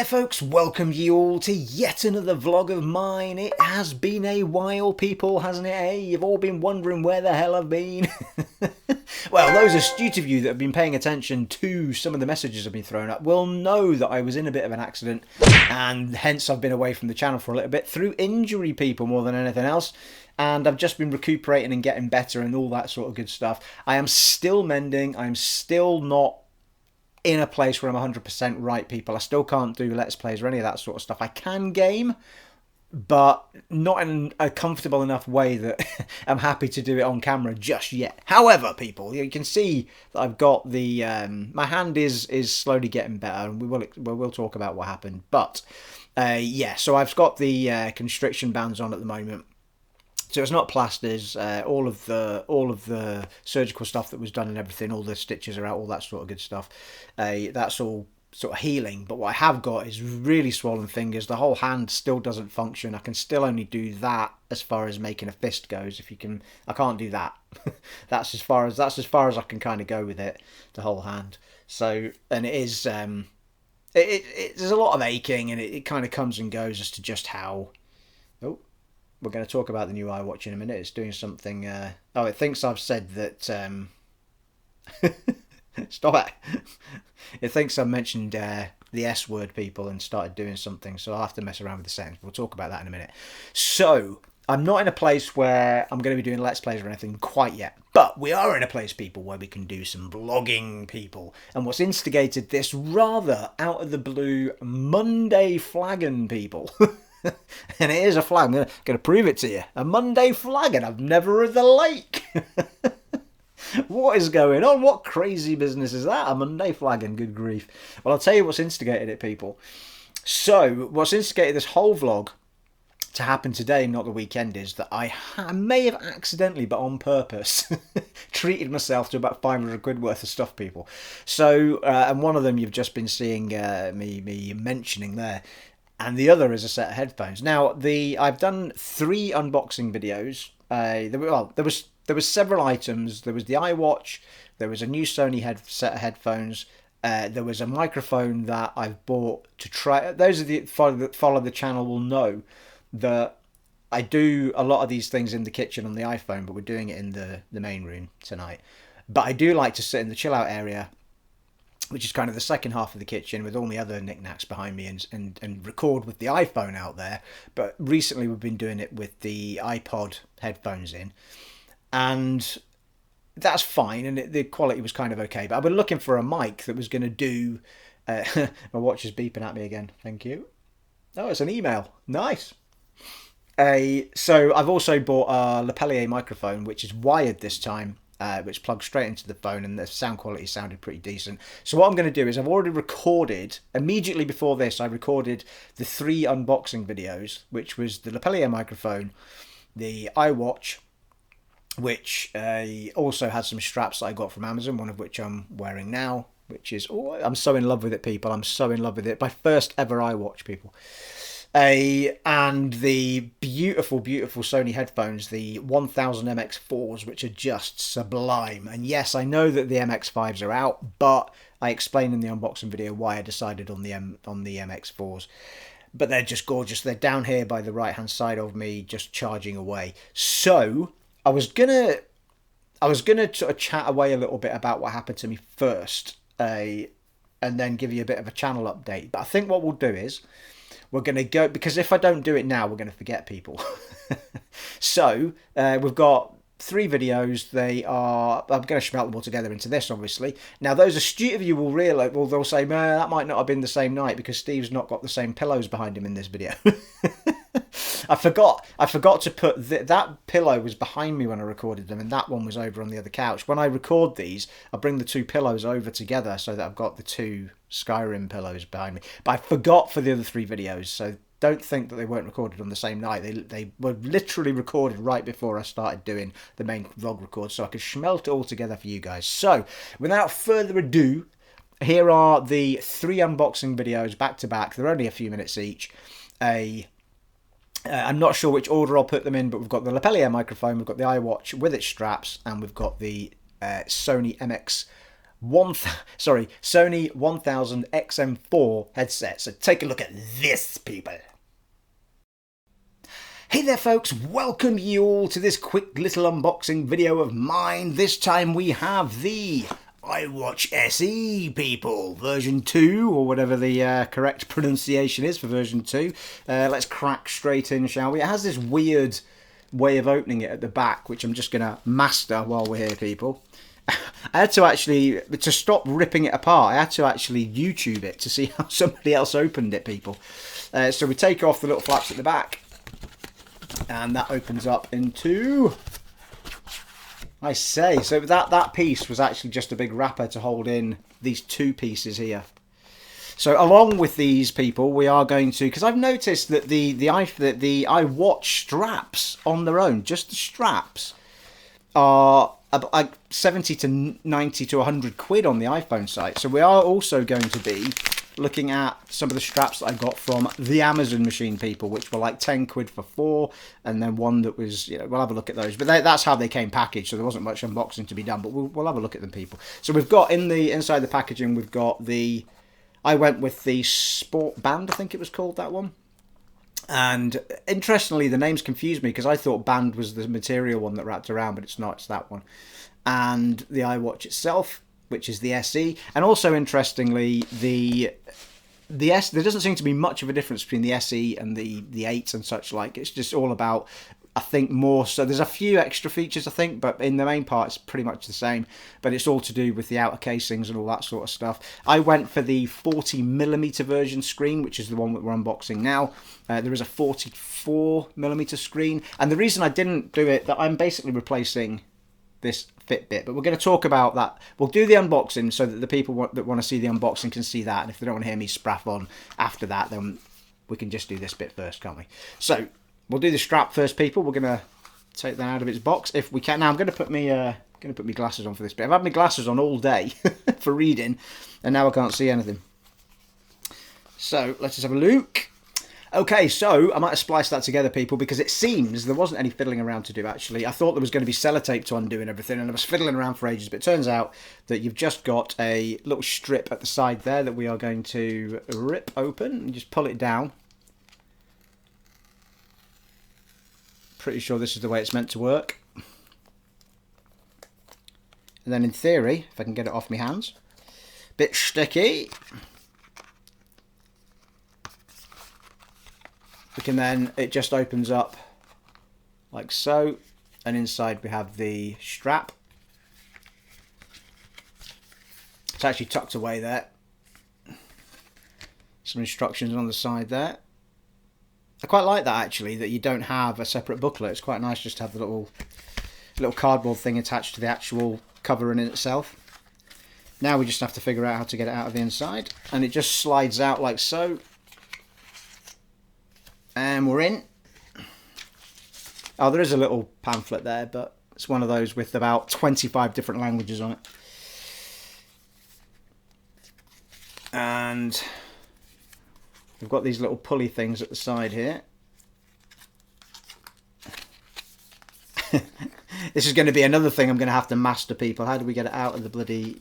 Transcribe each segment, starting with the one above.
there folks, welcome you all to yet another vlog of mine. It has been a while people, hasn't it, eh? You've all been wondering where the hell I've been. Well, those astute of you that have been paying attention to some of the messages I've been throwing up will know that I was in a bit of an accident and hence I've been away from the channel for a little bit through injury, people, more than anything else. And I've just been recuperating and getting better and all that sort of good stuff. I am still mending. I'm still not in a place where I'm 100% right, people. I still can't do Let's Plays or any of that sort of stuff. I can game, but not in a comfortable enough way that I'm happy to do it on camera just yet. However, people, you can see that I've got the... my hand is slowly getting better, and we'll talk about what happened. But, yeah, so I've got the constriction bands on at the moment. So it's not plasters, all of the surgical stuff that was done and everything, all the stitches are out, all that sort of good stuff. That's all sort of healing. But what I have got is really swollen fingers. The whole hand still doesn't function. I can still only do that as far as making a fist goes. I can't do that. That's as far as I can kind of go with it. The whole hand. So, and it is there's a lot of aching, and it kind of comes and goes as to just how. Oh. We're going to talk about the new iWatch in a minute. It's doing something... oh, it thinks I've said that... Stop it. It thinks I've mentioned the S word, people, and started doing something. So I'll have to mess around with the settings. We'll talk about that in a minute. So, I'm not in a place where I'm going to be doing Let's Plays or anything quite yet. But we are in a place, people, where we can do some vlogging, people. And what's instigated this rather out of the blue Monday flagon, people... And it is a flag. I'm going to prove it to you. A Monday flagon. I've never heard the lake. What is going on? What crazy business is that? A Monday flagon. Good grief. Well, I'll tell you what's instigated it, people. So, what's instigated this whole vlog to happen today, not the weekend, is that I may have accidentally, but on purpose, treated myself to about 500 quid worth of stuff, people. So, and one of them you've just been seeing me mentioning there. And the other is a set of headphones. Now, I've done 3 unboxing videos. There was several items. There was the iWatch. There was a new Sony set of headphones. There was a microphone that I've bought to try. Those of you that follow the channel will know that I do a lot of these things in the kitchen on the iPhone, but we're doing it in the main room tonight. But I do like to sit in the chill out area, which is kind of the second half of the kitchen with all my other knickknacks behind me and record with the iPhone out there. But recently we've been doing it with the iPod headphones in. And that's fine, and the quality was kind of okay. But I've been looking for a mic that was going to do... my watch is beeping at me again. Thank you. Oh, it's an email. Nice. So I've also bought a lapelier microphone, which is wired this time. Which plugs straight into the phone, and the sound quality sounded pretty decent. So what I'm going to do is I've already recorded, immediately before this, I recorded the 3 unboxing videos, which was the lapelier microphone, the iWatch, which also had some straps that I got from Amazon, one of which I'm wearing now, which is, oh, I'm so in love with it, people. I'm so in love with it. My first ever iWatch, people. And the beautiful, beautiful Sony headphones, the 1000XM4s, which are just sublime. And yes, I know that the MX5s are out, but I explained in the unboxing video why I decided on the MX4s. But they're just gorgeous. They're down here by the right-hand side of me, just charging away. So I was gonna sort of chat away a little bit about what happened to me first, and then give you a bit of a channel update. But I think what we'll do is, we're going to go, because if I don't do it now, we're going to forget, people. So, we've got 3 videos. I'm going to smelt them all together into this, obviously. Now, those astute of you will realise, well, they'll say, man, that might not have been the same night because Steve's not got the same pillows behind him in this video. I forgot to put that pillow was behind me when I recorded them, and that one was over on the other couch. When I record these, I bring the 2 pillows over together so that I've got the 2 Skyrim pillows behind me. But I forgot for the other 3 videos, so don't think that they weren't recorded on the same night. They were literally recorded right before I started doing the main vlog record, so I could smelt it all together for you guys. So, without further ado, here are the 3 unboxing videos back to back. They're only a few minutes each. I'm not sure which order I'll put them in, but we've got the lapelier microphone, we've got the iWatch with its straps, and we've got the Sony Sony 1000XM4 headset. So take a look at this, people. Hey there folks, welcome you all to this quick little unboxing video of mine. This time we have the iWatch SE, people, version 2, or whatever the correct pronunciation is for version 2. Let's crack straight in, shall we? It has this weird way of opening it at the back, which I'm just going to master while we're here, people. I had to actually, to stop ripping it apart, I had to actually YouTube it to see how somebody else opened it, people. So we take off the little flaps at the back. And that opens up into, I say, so that piece was actually just a big wrapper to hold in these two pieces here. So along with these, people, we are going to, because I've noticed that the iWatch straps on their own, just the straps, are like 70 to 90 to 100 quid on the iPhone site. So we are also going to be looking at some of the straps that I got from the Amazon machine, people, which were like 10 quid for 4, and then one that was, you know, we'll have a look at those. But that's how they came packaged, so there wasn't much unboxing to be done, but we'll have a look at them, people. So we've got inside the packaging, we've got I went with the Sport Band, I think it was called, that one. And interestingly, the names confused me because I thought Band was the material one that wrapped around, but it's not, it's that one. And the iWatch itself, which is the SE, and also interestingly, the S. There doesn't seem to be much of a difference between the SE and the 8 and such like. It's just all about, I think, more. So there's a few extra features, I think, but in the main part, it's pretty much the same. But it's all to do with the outer casings and all that sort of stuff. I went for the 40mm version screen, which is the one that we're unboxing now. There is a 44mm screen, and the reason I didn't do it, that I'm basically replacing this Fitbit, but we're going to talk about that. We'll do the unboxing so that the people that want to see the unboxing can see that, and if they don't want to hear me spraff on after that, then we can just do this bit first, can't we? So we'll do the strap first, people. We're going to take that out of its box if we can. Now I'm going to put my glasses on for this bit. I've had my glasses on all day for reading, and now I can't see anything. So let's just have a look. Okay, so I might have spliced that together, people, because it seems there wasn't any fiddling around to do, actually. I thought there was going to be sellotape to undo and everything, and I was fiddling around for ages, but it turns out that you've just got a little strip at the side there that we are going to rip open and just pull it down. Pretty sure this is the way it's meant to work. And then in theory, if I can get it off my hands, bit sticky. We can then, it just opens up like so, and inside we have the strap. It's actually tucked away there. Some instructions on the side there. I quite like that, actually, that you don't have a separate booklet. It's quite nice just to have the little cardboard thing attached to the actual cover in itself. Now we just have to figure out how to get it out of the inside, and it just slides out like so. And we're in. Oh, there is a little pamphlet there, but it's one of those with about 25 different languages on it. And we've got these little pulley things at the side here. This is going to be another thing I'm going to have to master, people. How do we get it out of the bloody...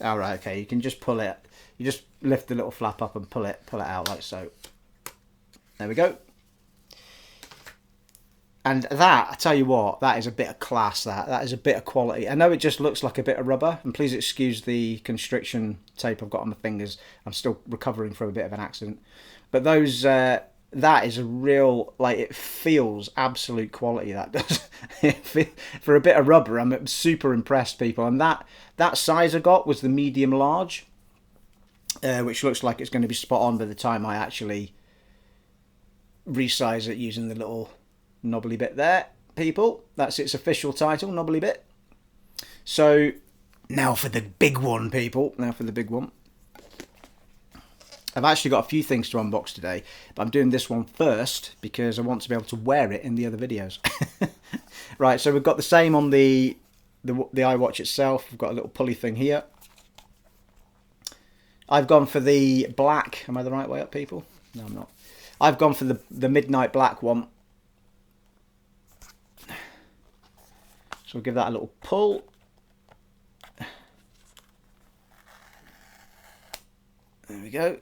All right, okay, you can just pull it. You just lift the little flap up and pull it out like so. There we go. And that, I tell you what, that is a bit of class, that is a bit of quality. I know it just looks like a bit of rubber, and please excuse the constriction tape I've got on my fingers. I'm still recovering from a bit of an accident. But those, that is a real, like, it feels absolute quality, that does. For a bit of rubber, I'm super impressed, people. And that size I got was the medium large, which looks like it's going to be spot on by the time I actually resize it using the little knobbly bit there, people. That's its official title, knobbly bit. So now for the big one, people. Now for the big one. I've actually got a few things to unbox today, but I'm doing this one first because I want to be able to wear it in the other videos. Right, so we've got the same on the iWatch itself. We've got a little pulley thing here. I've gone for the black. Am I the right way up, people? No, I'm not. I've gone for the midnight black one. So we'll give that a little pull. There we go.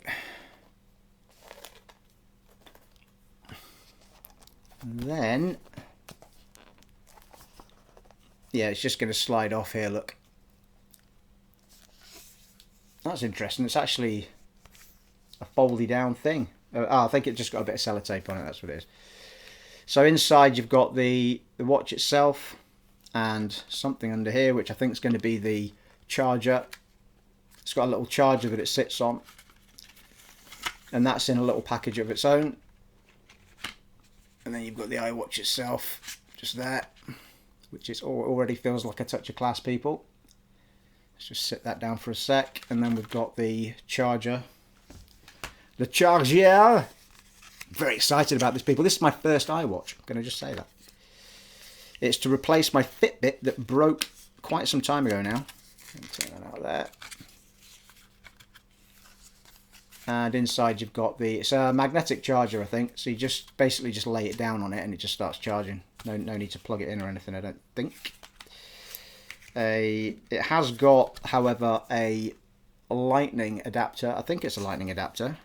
And then, yeah, it's just going to slide off here, look. That's interesting. It's actually a foldy down thing. Oh, I think it just got a bit of sellotape on it, that's what it is. So inside you've got the watch itself and something under here, which I think is going to be the charger. It's got a little charger that it sits on. And that's in a little package of its own. And then you've got the iWatch itself, just there, which is already feels like a touch of class, people. Let's just sit that down for a sec. And then we've got the charger. The charger! Very excited about this, people. This is my first iWatch. I'm going to just say that. It's to replace my Fitbit that broke quite some time ago now. Let me turn that out there. And inside you've got it's a magnetic charger, I think. So you just basically just lay it down on it and it just starts charging. No need to plug it in or anything, I don't think. It has got, however, a lightning adapter. I think it's a lightning adapter.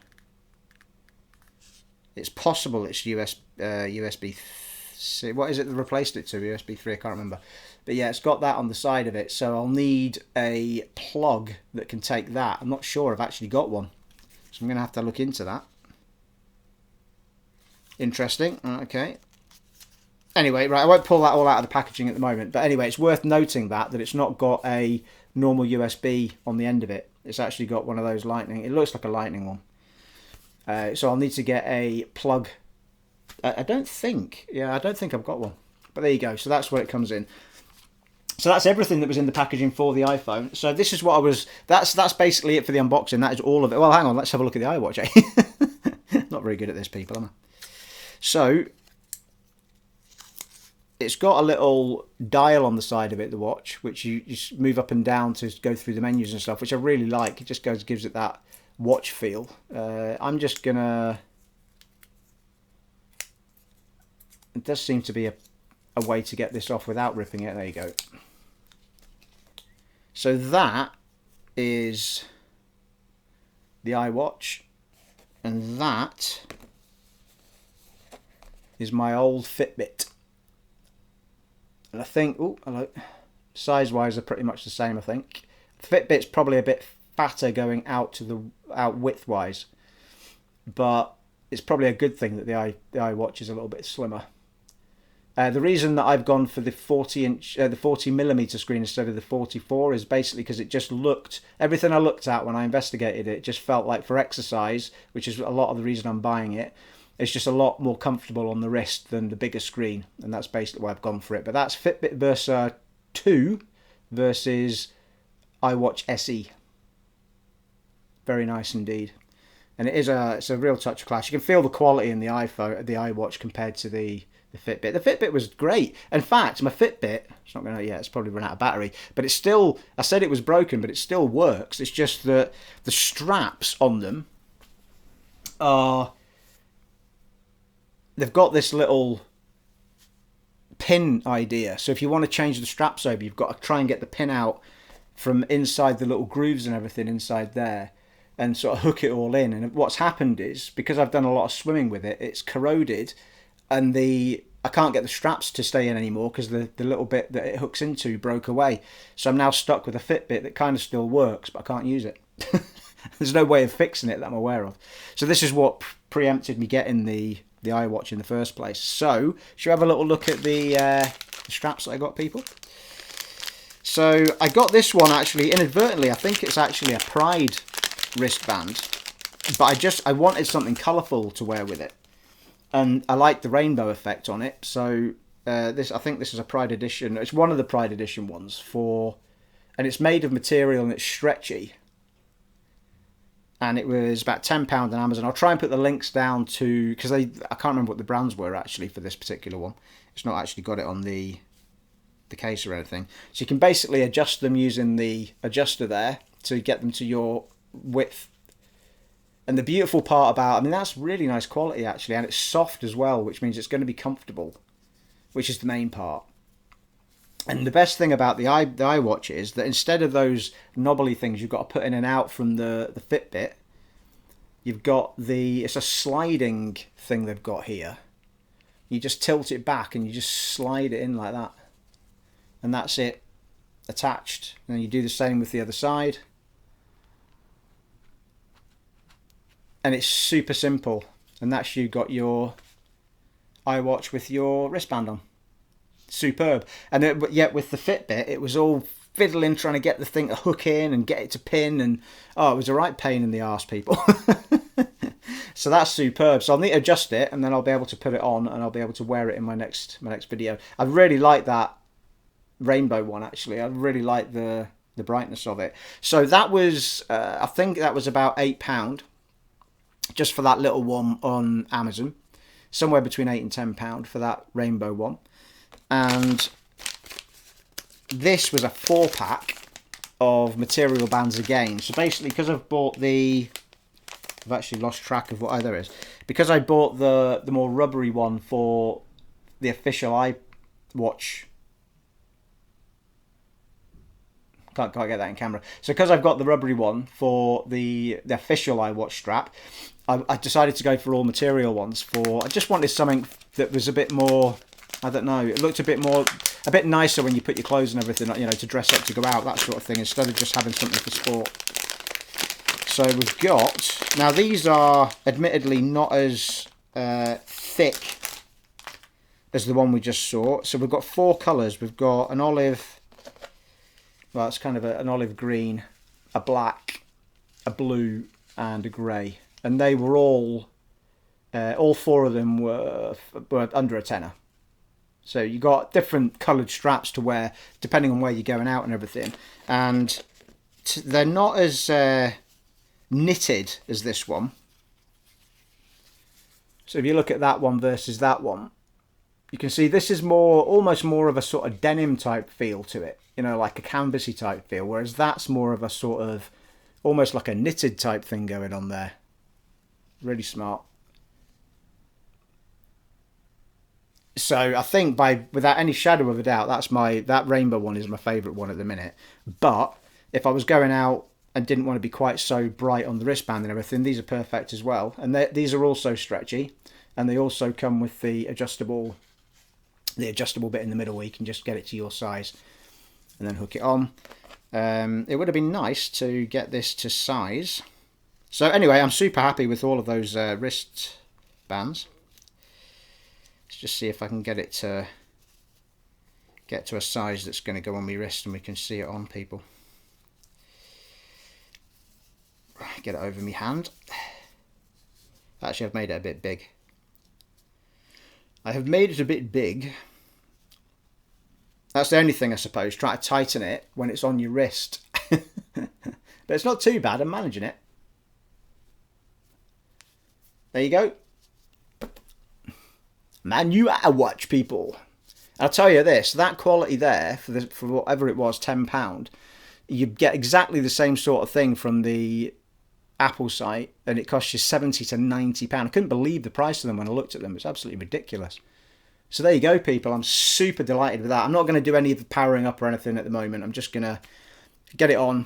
It's possible it's USB-C. What is it that replaced it to? USB 3, I can't remember. But yeah, it's got that on the side of it. So I'll need a plug that can take that. I'm not sure I've actually got one. So I'm going to have to look into that. Interesting. Okay. Anyway, right, I won't pull that all out of the packaging at the moment. But anyway, it's worth noting that it's not got a normal USB on the end of it. It's actually got one of those lightning. It looks like a lightning one. So I'll need to get a plug. I don't think I've got one. But there you go. So that's where it comes in. So that's everything that was in the packaging for the iPhone. So this is what that's basically it for the unboxing. That is all of it. Well, hang on, let's have a look at the iWatch. Not very good at this, people, am I? So it's got a little dial on the side of it, the watch, which you just move up and down to go through the menus and stuff, which I really like. It just gives it that watch feel. I'm just gonna. It does seem to be a way to get this off without ripping it. There you go. So that is the iWatch, and that is my old Fitbit. And I think, oh, hello, size-wise they're pretty much the same. I think the Fitbit's probably a bit fatter going out width-wise, but it's probably a good thing that the iWatch is a little bit slimmer. The reason that I've gone for the 40mm screen instead of the 44 is basically because it just looked, everything I looked at when I investigated it just felt like for exercise, which is a lot of the reason I'm buying it, it's just a lot more comfortable on the wrist than the bigger screen, and that's basically why I've gone for it. But that's Fitbit Versa 2 versus iWatch SE. Very nice indeed. And it's a real touch of class. You can feel the quality in the iWatch compared to the Fitbit. The Fitbit was great. In fact, my Fitbit, it's probably run out of battery, but it's still, I said it was broken, but it still works. It's just that the straps on them they've got this little pin idea. So if you want to change the straps over, you've got to try and get the pin out from inside the little grooves and everything inside there and sort of hook it all in. And what's happened is, because I've done a lot of swimming with it, it's corroded. And I can't get the straps to stay in anymore because the little bit that it hooks into broke away. So I'm now stuck with a Fitbit that kind of still works, but I can't use it. There's no way of fixing it that I'm aware of. So this is what preempted me getting the iWatch in the first place. So should we have a little look at the straps that I got, people? So I got this one actually inadvertently. I think it's actually a Pride wristband, but I wanted something colourful to wear with it. And I like the rainbow effect on it, so I think this is a Pride edition. It's one of the Pride edition ones and it's made of material and it's stretchy. And it was about £10 on Amazon. I'll try and put the links down because I can't remember what the brands were actually for this particular one. It's not actually got it on the case or anything. So you can basically adjust them using the adjuster there to get them to your width And the beautiful part about, I mean, that's really nice quality actually, and it's soft as well, which means it's going to be comfortable, which is the main part. And the best thing about the iWatch is that instead of those knobbly things you've got to put in and out from the Fitbit, you've got it's a sliding thing they've got here. You just tilt it back and you just slide it in like that. And that's it, attached. And you do the same with the other side. And it's super simple. And that's you got your iWatch with your wristband on. Superb. And yet with the Fitbit, it was all fiddling trying to get the thing to hook in and get it to pin, and it was a right pain in the arse, people. So that's superb. So I'll need to adjust it, and then I'll be able to put it on, and I'll be able to wear it in my next video. I really like that rainbow one actually. I really like the brightness of it. So that was I think that was about £8 just for that little one on Amazon, somewhere between £8 and £10 for that rainbow one. And this was a 4-pack of material bands again. So basically, because I've bought I've actually lost track of what either is. Because I bought the more rubbery one for the official iWatch. Can't quite get that in camera. So because I've got the rubbery one for the official iWatch strap, I decided to go for all material ones. I just wanted something that was a bit more, I don't know, it looked a bit nicer when you put your clothes and everything, you know, to dress up, to go out, that sort of thing, instead of just having something for sport. So we've got, now these are admittedly not as thick as the one we just saw. So we've got 4 colours. We've got an olive, well, it's kind of an olive green, a black, a blue, and a grey. And they were all 4 of them were under a tenner. So you got different coloured straps to wear depending on where you're going out and everything. And they're not as knitted as this one. So if you look at that one versus that one, you can see this is almost more of a sort of denim type feel to it. You know, like a canvasy type feel. Whereas that's more of a sort of, almost like a knitted type thing going on there. Really smart. So I think without any shadow of a doubt, that rainbow one is my favourite one at the minute. But if I was going out and didn't want to be quite so bright on the wristband and everything, these are perfect as well. And these are also stretchy, and they also come with the adjustable bit in the middle where you can just get it to your size and then hook it on. It would have been nice to get this to size. So anyway, I'm super happy with all of those wrist bands. Let's just see if I can get it to get to a size that's going to go on my wrist and we can see it on people. Get it over my hand. Actually, I've made it a bit big. I have made it a bit big. That's the only thing, I suppose. Try to tighten it when it's on your wrist. But it's not too bad. I'm managing it. There you go. Man, you iWatch, people. I'll tell you this, that quality there, for whatever it was, £10, you get exactly the same sort of thing from the Apple site, and it costs you £70 to £90. I couldn't believe the price of them when I looked at them. It's absolutely ridiculous. So there you go, people. I'm super delighted with that. I'm not going to do any of the powering up or anything at the moment. I'm just going to get it on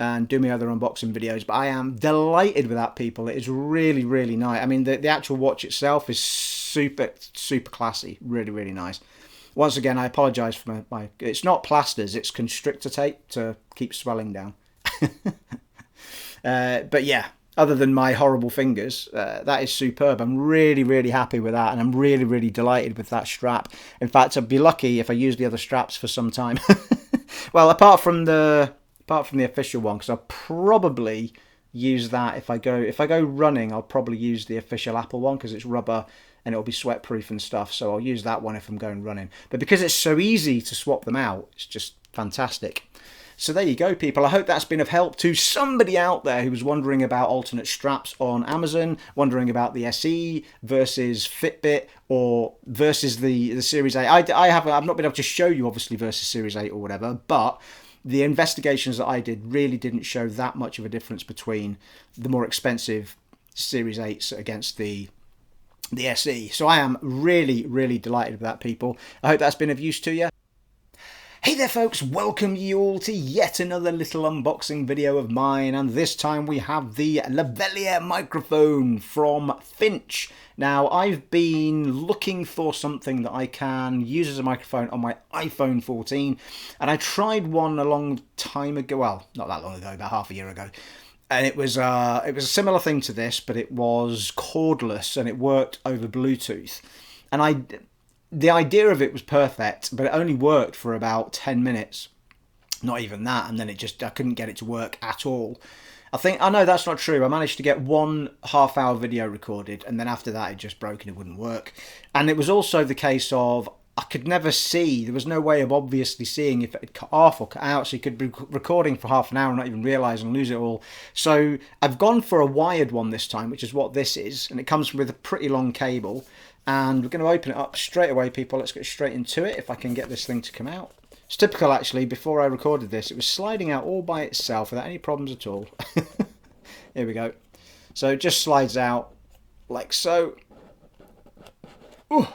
and do my other unboxing videos. But I am delighted with that, people. It is really, really nice. I mean, the actual watch itself is super, super classy. Really, really nice. Once again, I apologise for my... It's not plasters, it's constrictor tape to keep swelling down. But yeah, other than my horrible fingers, that is superb. I'm really, really happy with that, and I'm really, really delighted with that strap. In fact, I'd be lucky if I used the other straps for some time. Well, apart from the official one, because I'll probably use that if I go running. I'll probably use the official Apple one because it's rubber and it'll be sweat proof and stuff. So I'll use that one if I'm going running. But because it's so easy to swap them out, it's just fantastic. So there you go, people. I hope that's been of help to somebody out there who was wondering about alternate straps on Amazon, wondering about the SE versus Fitbit or versus the Series 8. I've not been able to show you, obviously, versus Series 8 or whatever, but the investigations that I did really didn't show that much of a difference between the more expensive Series 8s against the SE. So I am really, really delighted with that, people. I hope that's been of use to you. Hey there folks, welcome you all to yet another little unboxing video of mine, and this time we have the lavalier microphone from Finch. Now, I've been looking for something that I can use as a microphone on my iPhone 14, and I tried one a long time ago, well, not that long ago, about half a year ago, and it was a similar thing to this, but it was cordless and it worked over Bluetooth, and the idea of it was perfect, but it only worked for about 10 minutes. Not even that, and then I couldn't get it to work at all. No, that's not true. I managed to get 1.5 hour video recorded, and then after that it just broke and it wouldn't work. And it was also the case of, I could never see, there was no way of obviously seeing if it had cut off or cut out, so you could be recording for half an hour and not even realise and lose it all. So I've gone for a wired one this time, which is what this is, and it comes with a pretty long cable. And we're going to open it up straight away, people. Let's get straight into it, if I can get this thing to come out. It's typical, actually. Before I recorded this, it was sliding out all by itself without any problems at all. Here we go. So it just slides out like so. Ooh.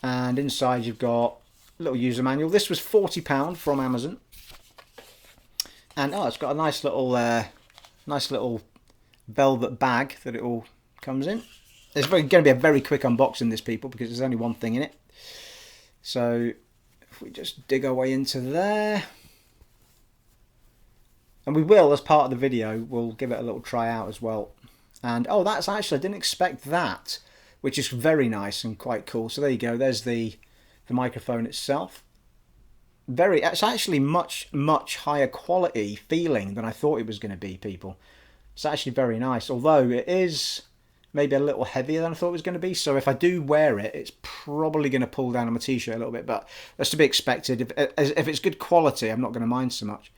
And inside you've got a little user manual. This was £40 from Amazon. And it's got a nice little velvet bag that it all comes in. It's going to be a very quick unboxing, this, people, because there's only one thing in it. So if we just dig our way into there, and we will, as part of the video, we'll give it a little try out as well. And that's actually, I didn't expect that, which is very nice and quite cool. So there you go. There's the microphone itself. It's actually much higher quality feeling than I thought it was going to be, people. It's actually very nice, although it is maybe a little heavier than I thought it was going to be. So if I do wear it, it's probably going to pull down on my t-shirt a little bit, but that's to be expected. If it's good quality, I'm not going to mind so much.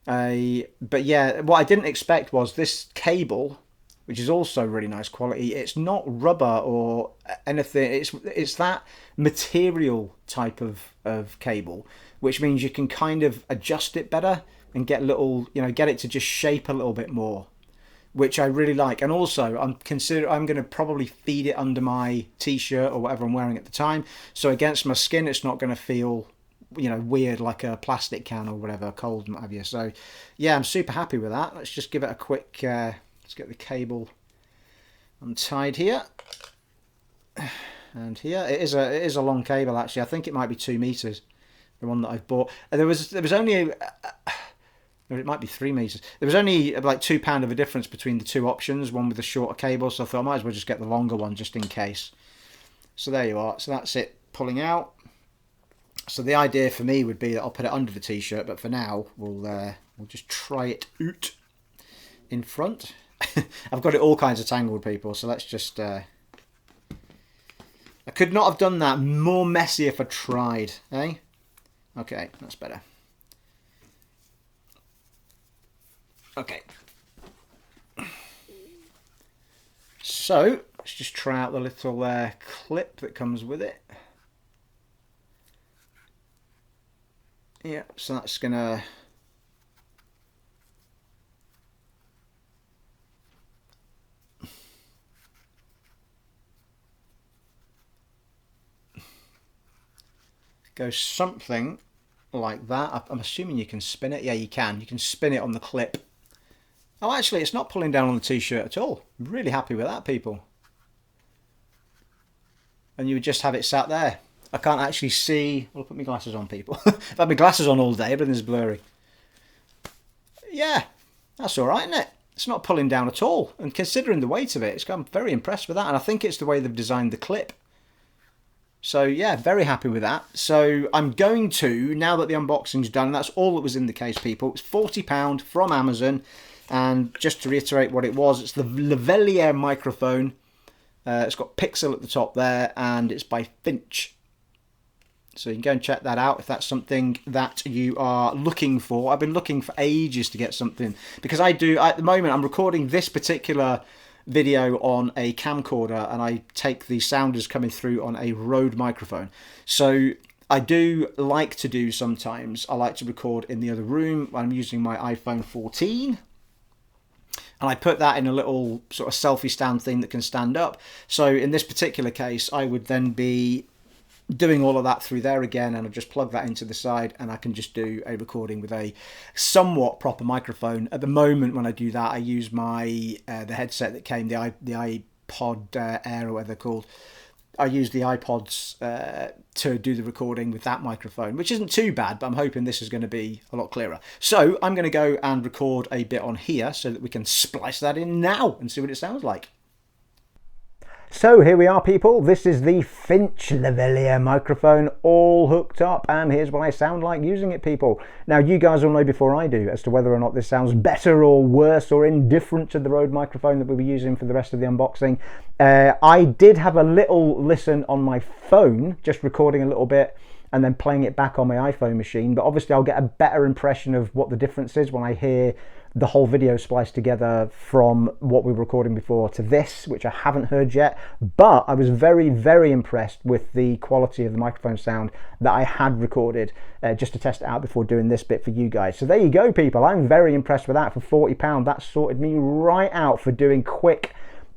But yeah, what I didn't expect was this cable, which is also really nice quality. It's not rubber or anything. It's that material type of cable, which means you can kind of adjust it better and get it to just shape a little bit more, which I really like. And also I'm going to probably feed it under my t-shirt or whatever I'm wearing at the time, so against my skin it's not going to feel weird like a plastic can or whatever, cold and what have you. So yeah, I'm super happy with that. Let's just give it a quick let's get the cable untied here, and here it is a long cable, actually. I think it might be 2 meters, the one that I've bought. There was only it might be 3 meters. There was only like £2 of a difference between the two options, one with the shorter cable, so I thought I might as well just get the longer one just in case. So there you are. So that's it pulling out. So the idea for me would be that I'll put it under the t-shirt, but for now we'll just try it out in front. I've got it all kinds of tangled, people, so let's just I could not have done that more messy if I tried, eh? Okay, that's better. Okay, so let's just try out the little clip that comes with it. Yeah, so that's gonna go something like that. I'm assuming you can spin it. Yeah, you can. You can spin it on the clip. Oh, actually, it's not pulling down on the t-shirt at all. I'm really happy with that, people. And you would just have it sat there. I can't actually see. I'll put my glasses on, people. I've had my glasses on all day, everything's blurry. Yeah, that's all right, isn't it? It's not pulling down at all. And considering the weight of it, I'm very impressed with that. And I think it's the way they've designed the clip. So yeah, very happy with that. So I'm going to, now that the unboxing's done, that's all that was in the case, people. It's £40 from Amazon. And just to reiterate what it was, it's the lavalier microphone. It's got Pixel at the top there, and it's by Finch. So you can go and check that out if that's something that you are looking for. I've been looking for ages to get something, because at the moment I'm recording this particular video on a camcorder, and I take the sounders coming through on a Rode microphone. So I do like to do sometimes. I like to record in the other room. I'm using my iPhone 14. And I put that in a little sort of selfie stand thing that can stand up. So in this particular case, I would then be doing all of that through there again, and I'll just plug that into the side, and I can just do a recording with a somewhat proper microphone. At the moment, when I do that, I use my the headset that came, the iPod Air or whatever they're called. I use the iPods to do the recording with that microphone, which isn't too bad, but I'm hoping this is going to be a lot clearer. So I'm going to go and record a bit on here so that we can splice that in now and see what it sounds like. So here we are, people. This is the Finch lavalier microphone all hooked up, and here's what I sound like using it, people. Now, you guys will know before I do as to whether or not this sounds better or worse or indifferent to the Rode microphone that we'll be using for the rest of the unboxing. I did have a little listen on my phone, just recording a little bit and then playing it back on my iPhone machine, but obviously I'll get a better impression of what the difference is when I hear the whole video spliced together from what we were recording before to this, which I haven't heard yet. But I was very, very impressed with the quality of the microphone sound that I had recorded just to test it out before doing this bit for you guys. So there you go, people. I'm very impressed with that. For £40, that sorted me right out for doing quick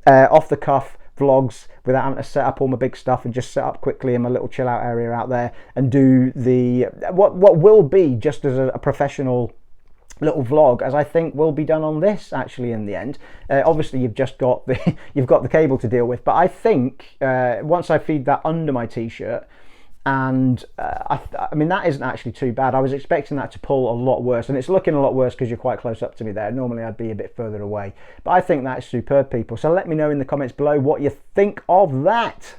off-the-cuff vlogs without having to set up all my big stuff, and just set up quickly in my little chill out area out there and do the what will be just as a professional little vlog, as I think will be done on this actually in the end. Obviously you've just got the you've got the cable to deal with, but I think once I feed that under my t-shirt, and I mean that isn't actually too bad. I was expecting that to pull a lot worse, and it's looking a lot worse because you're quite close up to me there. Normally I'd be a bit further away, but I think that is superb, people. So let me know in the comments below what you think of that.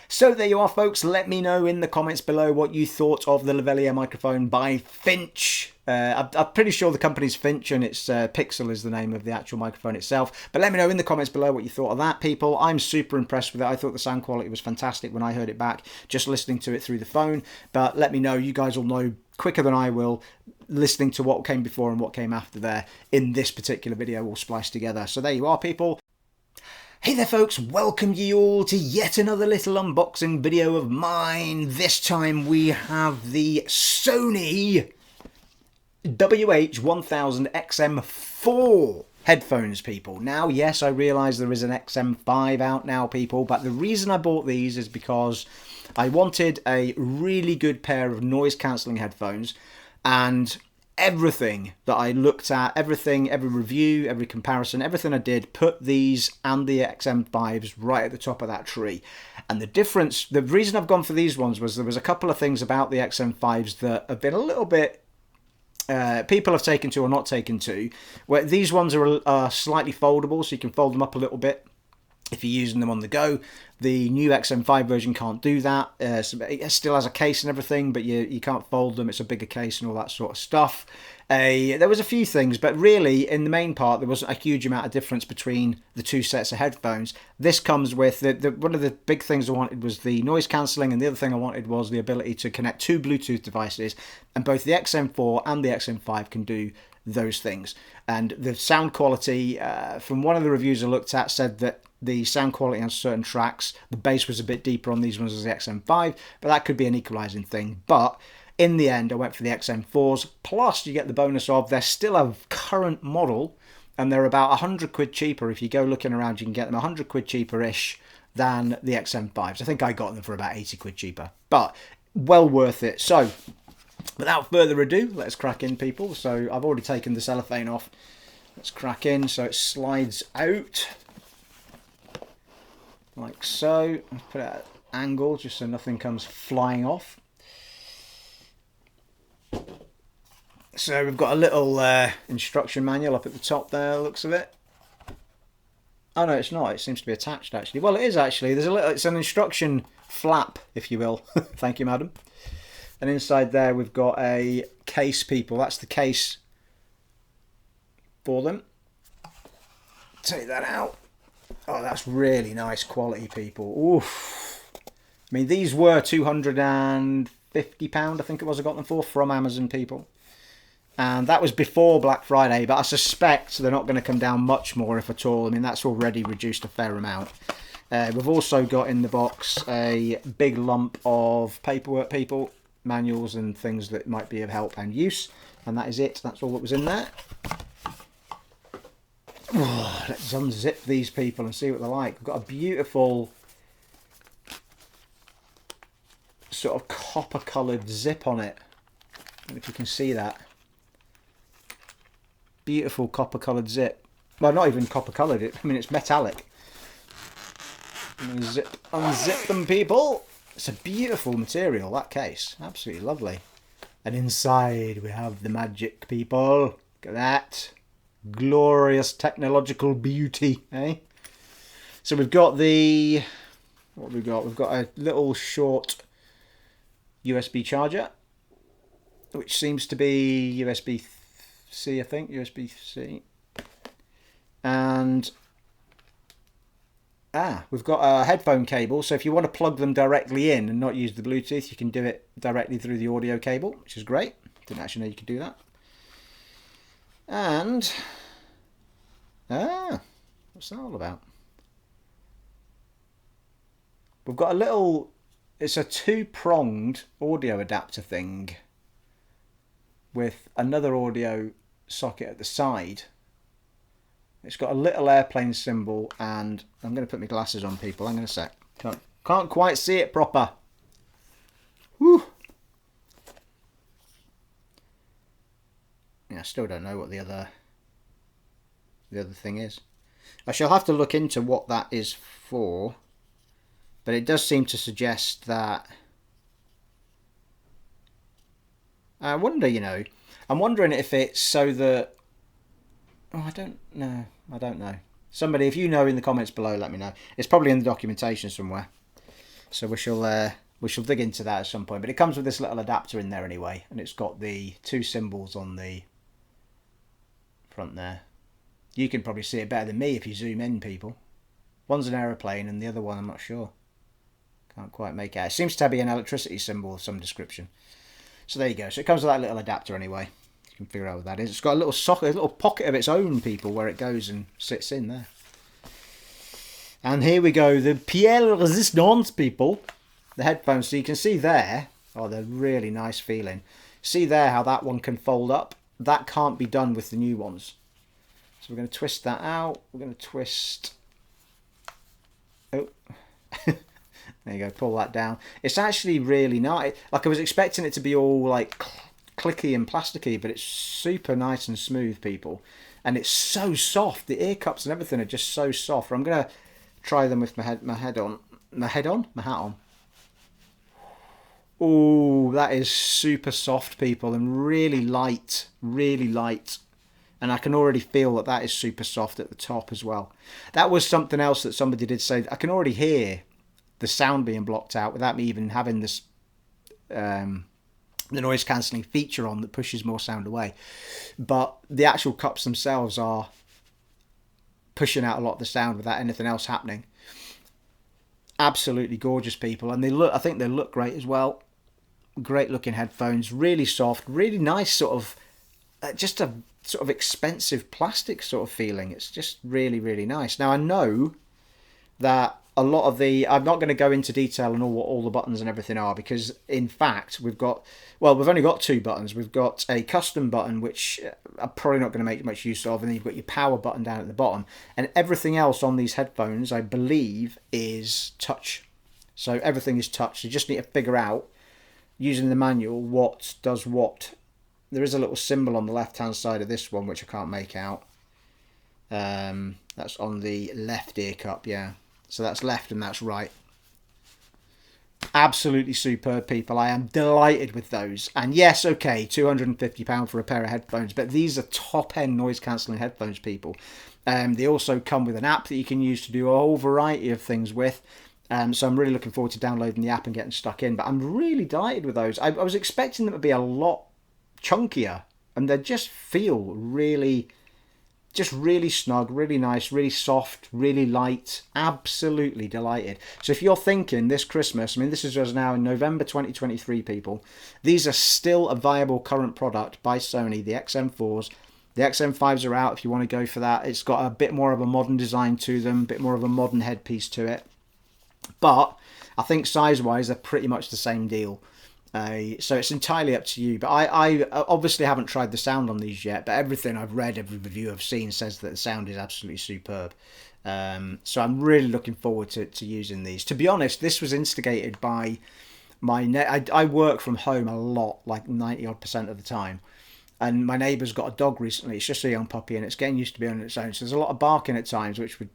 So there you are, folks. Let me know in the comments below what you thought of the lavalier microphone by Finch. I'm pretty sure the company's Finch, and it's Pixel is the name of the actual microphone itself. But let me know in the comments below what you thought of that, people. I'm super impressed with it. I thought the sound quality was fantastic when I heard it back, just listening to it through the phone. But let me know. You guys will know quicker than I will, listening to what came before and what came after there in this particular video all spliced together. So there you are, people. Hey there, folks, welcome you all to yet another little unboxing video of mine. This time we have the Sony WH1000XM4 headphones, people. Now, yes, I realise there is an XM5 out now, people, but the reason I bought these is because I wanted a really good pair of noise cancelling headphones, and everything that I looked at, everything, every review, every comparison, everything I did, put these and the XM5s right at the top of that tree. And the difference, the reason I've gone for these ones was there was a couple of things about the XM5s that have been a little bit, people have taken to or not taken to, where these ones are slightly foldable, so you can fold them up a little bit if you're using them on the go. The new XM5 version can't do that. So it still has a case and everything, but you can't fold them. It's a bigger case and all that sort of stuff. There was a few things, but really, in the main part, there wasn't a huge amount of difference between the two sets of headphones. This comes with, one of the big things I wanted was the noise cancelling, and the other thing I wanted was the ability to connect two Bluetooth devices, and both the XM4 and the XM5 can do those things. And the sound quality, from one of the reviews I looked at, said that the sound quality on certain tracks, the bass was a bit deeper on these ones as the XM5, but that could be an equalising thing. But in the end, I went for the XM4s, plus you get the bonus of they're still a current model, and they're about 100 quid cheaper. If you go looking around, you can get them 100 quid cheaper-ish than the XM5s. I think I got them for about 80 quid cheaper, but well worth it. So without further ado, let's crack in, people. So I've already taken the cellophane off. Let's crack in. So it slides out like so. Let's put it at an angle just so nothing comes flying off. So we've got a little instruction manual up at the top there, looks of it. Oh no, it's not. It seems to be attached actually. Well, it is actually. There's a little. It's an instruction flap, if you will. Thank you, madam. And inside there we've got a case, people. That's the case for them. Take that out. Oh, that's really nice quality, people. Oof. I mean, these were £250, I think it was I got them for, from Amazon, people. And that was before Black Friday, but I suspect they're not going to come down much more, if at all. I mean, that's already reduced a fair amount. We've also got in the box a big lump of paperwork, people, manuals and things that might be of help and use, and that is it. That's all that was in there. Oh, let's unzip these, people, and see what they're like. We've got a beautiful sort of copper coloured zip on it. I don't know if you can see that. Beautiful copper coloured zip. Well, not even copper coloured, I mean it's metallic. Unzip them, people. It's a beautiful material, that case. Absolutely lovely. And inside we have the magic, people. Look at that. Glorious technological beauty, eh? So we've got the... what have we got? We've got a little short USB charger, which seems to be USB-C, I think. USB-C. And... we've got a headphone cable, so if you want to plug them directly in and not use the Bluetooth, you can do it directly through the audio cable, which is great. Didn't actually know you could do that. And, what's that all about? We've got a little, it's a two-pronged audio adapter thing with another audio socket at the side. It's got a little airplane symbol, and I'm going to put my glasses on, people. Hang on a sec. Can't quite see it proper. Whew. Yeah, I still don't know what the other thing is. I shall have to look into what that is for, but it does seem to suggest that... I wonder, you know, I'm wondering if it's so that... oh, I don't know. Somebody, if you know in the comments below, let me know. It's probably in the documentation somewhere. So we shall dig into that at some point. But it comes with this little adapter in there anyway, and it's got the two symbols on the front there. You can probably see it better than me if you zoom in, people. One's an aeroplane and the other one I'm not sure. Can't quite make it out. It seems to be an electricity symbol of some description. So there you go. So it comes with that little adapter anyway. You can figure out what that is. It's got a little socket, a little pocket of its own, people, where it goes and sits in there. And here we go, the Piel Resistance, people. The headphones, so you can see there, oh, they're really nice feeling. See there how that one can fold up? That can't be done with the new ones. So we're going to twist that out. We're going to twist... oh. There you go, pull that down. It's actually really nice. Like, I was expecting it to be all, like, clicky and plasticky, but it's super nice and smooth, people. And it's so soft. The ear cups and everything are just so soft. I'm going to try them with my hat on. Oh, that is super soft, people, and really light, and I can already feel that that is super soft at the top as well. That was something else that somebody did say. I can already hear the sound being blocked out without me even having this the noise cancelling feature on that pushes more sound away, but the actual cups themselves are pushing out a lot of the sound without anything else happening. Absolutely gorgeous, people, and I think they look great as well. Great looking headphones, really soft, really nice, sort of just a sort of expensive plastic sort of feeling. It's just really nice. Now I know that a lot of the, I'm not going to go into detail on what all the buttons and everything are, because in fact we've only got two buttons. We've got a custom button, which I'm probably not going to make much use of, and then you've got your power button down at the bottom, and everything else on these headphones I believe is touch. So everything is touch. You just need to figure out, using the manual, what does what. There is a little symbol on the left hand side of this one which I can't make out. That's on the left ear cup, yeah. So that's left and that's right. Absolutely superb, people. I am delighted with those. And yes, okay, £250 for a pair of headphones, but these are top-end noise-cancelling headphones, people. They also come with an app that you can use to do a whole variety of things with. So I'm really looking forward to downloading the app and getting stuck in. But I'm really delighted with those. I was expecting them to be a lot chunkier, and they just feel really snug, really nice, really soft, really light. Absolutely delighted. So if you're thinking this Christmas, I mean, this is us now in November 2023, people. These are still a viable current product by Sony, the XM4s. The XM5s are out if you want to go for that. It's got a bit more of a modern design to them, a bit more of a modern headpiece to it. But I think size-wise, they're pretty much the same deal. So it's entirely up to you. But I obviously haven't tried the sound on these yet, but everything I've read, every review I've seen says that the sound is absolutely superb. So I'm really looking forward to using these. To be honest, this was instigated by I work from home a lot, like 90% of the time. And my neighbour's got a dog recently. It's just a young puppy and it's getting used to being on its own. So there's a lot of barking at times, which would,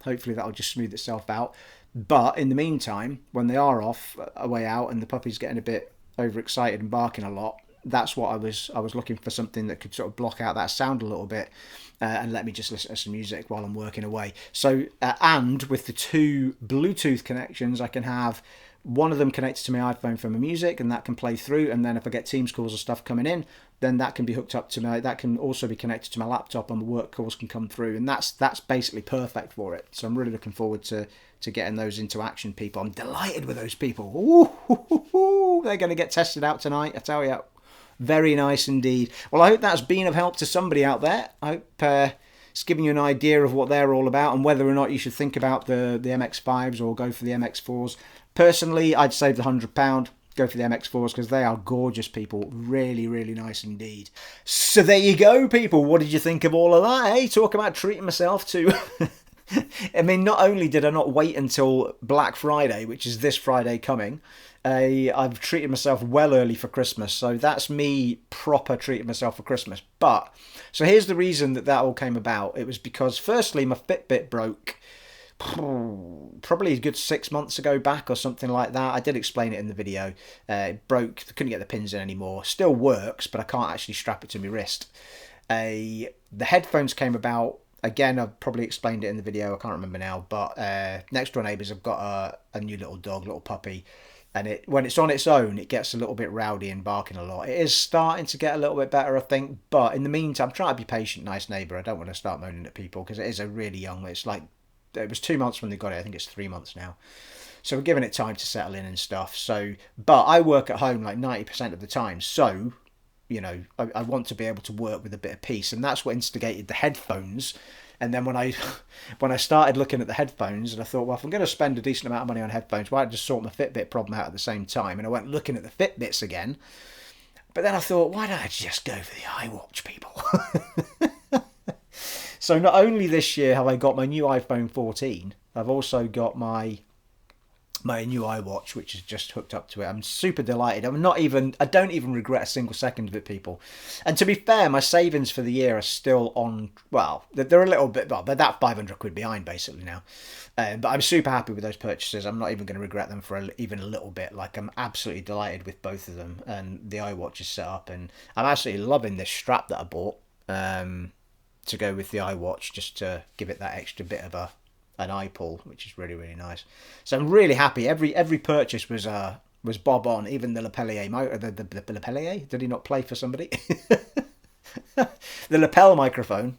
hopefully that'll just smooth itself out. But in the meantime, when they are off, away out, and the puppy's getting a bit overexcited and barking a lot, that's what I was looking for, something that could sort of block out that sound a little bit and let me just listen to some music while I'm working away. So, and with the two Bluetooth connections, I can have one of them connected to my iPhone for my music, and that can play through. And then if I get Teams calls or stuff coming in, then that can be hooked up to that can also be connected to my laptop, and the work calls can come through. And that's basically perfect for it. So I'm really looking forward to getting those into action, people. I'm delighted with those people. Ooh, they're going to get tested out tonight, I tell you. Very nice indeed. Well, I hope that's been of help to somebody out there. I hope it's giving you an idea of what they're all about and whether or not you should think about the MX5s or go for the MX4s. Personally, I'd save the £100. Go for the MX4s because they are gorgeous, people. Really, really nice indeed. So there you go, people. What did you think of all of that? Hey, talk about treating myself to... I mean, not only did I not wait until Black Friday, which is this Friday coming, I've treated myself well early for Christmas. So that's me proper treating myself for Christmas. But, so here's the reason that all came about. It was because, firstly, my Fitbit broke probably a good 6 months ago back or something like that. I did explain it in the video. It broke, I couldn't get the pins in anymore. Still works, but I can't actually strap it to my wrist. The headphones came about. Again, I've probably explained it in the video, I can't remember now, but next door neighbours have got a new little dog, little puppy, and when it's on its own, it gets a little bit rowdy and barking a lot. It is starting to get a little bit better, I think, but in the meantime, I'm trying to be patient, nice neighbour. I don't want to start moaning at people, because it is a really young, it was 2 months when they got it, I think it's 3 months now. So we're giving it time to settle in and stuff. So, but I work at home like 90% of the time, so... I want to be able to work with a bit of peace, and that's what instigated the headphones. And then when I started looking at the headphones, and I thought, well, if I'm going to spend a decent amount of money on headphones, why don't I just sort my Fitbit problem out at the same time? And I went looking at the Fitbits again, but then I thought, why don't I just go for the iWatch, people? So not only this year have I got my new iPhone 14, I've also got my new iWatch, which is just hooked up to it. I'm super delighted. I don't even regret a single second of it, people. And to be fair, my savings for the year are still on, well, they're a little bit, well, they're that 500 quid behind basically now. But I'm super happy with those purchases. I'm not even going to regret them for even a little bit. Like, I'm absolutely delighted with both of them. And the iWatch is set up, and I'm absolutely loving this strap that I bought to go with the iWatch, just to give it that extra bit of an eye pull, which is really, really nice. So I'm really happy. Every purchase was bob on. Even the Lapelier the Lapelier, did he not play for somebody? The lapel microphone,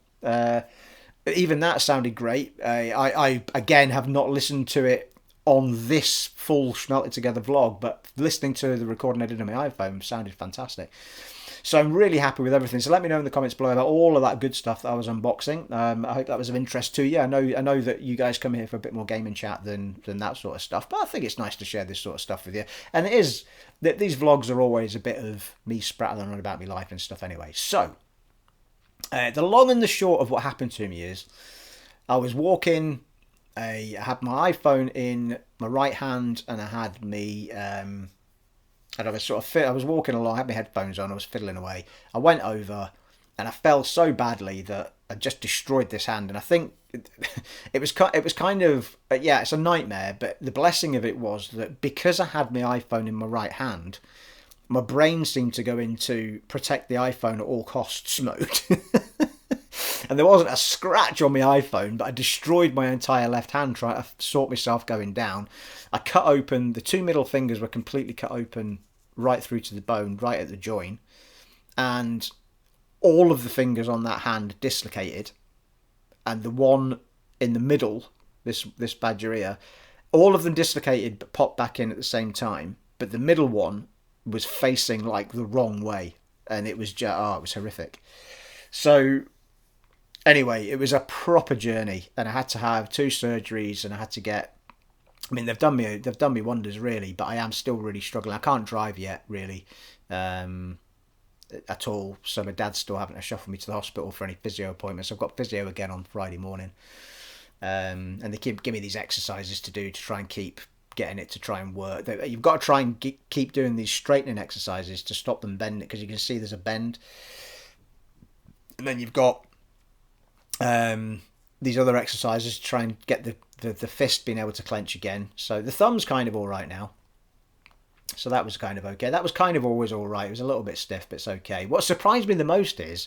even that sounded great. I again have not listened to it on this full Schmelted Together vlog, but listening to the recording I did on my iPhone sounded fantastic. So I'm really happy with everything. So let me know in the comments below about all of that good stuff that I was unboxing. I hope that was of interest to you. I know that you guys come here for a bit more gaming chat than that sort of stuff, but I think it's nice to share this sort of stuff with you. And it is that these vlogs are always a bit of me sprattling on about my life and stuff anyway. So the long and the short of what happened to me is I was walking. I had my iPhone in my right hand, and I had me. And I was I was walking along, I had my headphones on, I was fiddling away. I went over and I fell so badly that I just destroyed this hand. And I think it was kind of, yeah, it's a nightmare. But the blessing of it was that because I had my iPhone in my right hand, my brain seemed to go into protect the iPhone at all costs mode. And there wasn't a scratch on my iPhone, but I destroyed my entire left hand trying to sort myself going down. I cut open, the two middle fingers were completely cut open right through to the bone, right at the join. And all of the fingers on that hand dislocated. And the one in the middle, this badger ear, all of them dislocated but popped back in at the same time. But the middle one was facing like the wrong way. And it was just, it was horrific. So... anyway, it was a proper journey, and I had to have 2 surgeries, and I had to get I mean, they've done me wonders really, but I am still really struggling. I can't drive yet really, at all. So my dad's still having to shuffle me to the hospital for any physio appointments. I've got physio again on Friday morning, and they keep giving me these exercises to do to try and keep getting it to try and work. You've got to try and keep doing these straightening exercises to stop them bending, because you can see there's a bend, and then you've got these other exercises to try and get the fist being able to clench again. So the thumb's kind of all right now. So that was kind of okay. That was kind of always all right. It was a little bit stiff, but it's okay. What surprised me the most is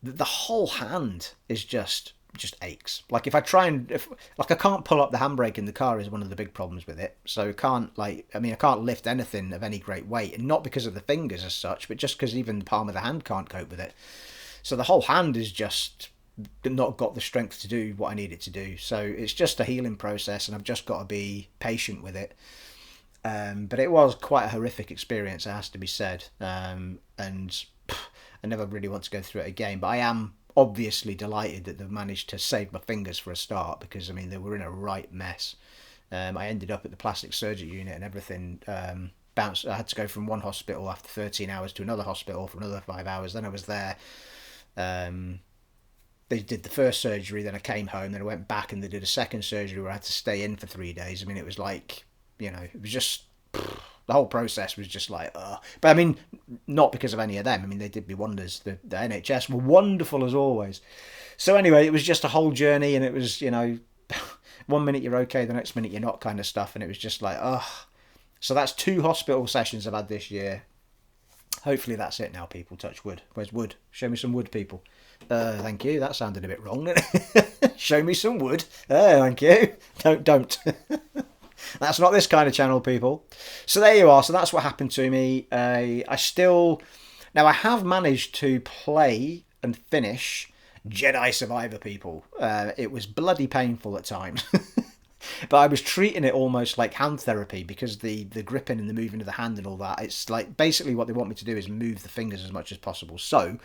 that the whole hand is just aches. Like if I try and I can't pull up the handbrake in the car is one of the big problems with it. So I can't I can't lift anything of any great weight, and not because of the fingers as such, but just because even the palm of the hand can't cope with it. So the whole hand is just not got the strength to do what I need it to do. So it's just a healing process, and I've just got to be patient with it. But it was quite a horrific experience, it has to be said. And I never really want to go through it again. But I am obviously delighted that they've managed to save my fingers for a start, because I mean they were in a right mess. I ended up at the plastic surgery unit and everything. Bounced. I had to go from one hospital after 13 hours to another hospital for another 5 hours. Then I was there. They did the first surgery, then I came home, then I went back and they did a second surgery where I had to stay in for 3 days. I mean, it was like, it was just, the whole process was just like, ugh. But I mean, not because of any of them. I mean, they did me wonders. The NHS were wonderful as always. So anyway, it was just a whole journey, and it was, 1 minute you're okay, the next minute you're not kind of stuff. And it was just like, ugh. So that's 2 hospital sessions I've had this year. Hopefully that's it now, people. Touch wood. Where's wood? Show me some wood, people. Thank you. That sounded a bit wrong, didn't it? Show me some wood. Thank you. Don't. That's not this kind of channel, people. So there you are. So that's what happened to me. I have managed to play and finish Jedi Survivor, people. It was bloody painful at times. But I was treating it almost like hand therapy, because the gripping and the moving of the hand and all that, it's like basically what they want me to do is move the fingers as much as possible. So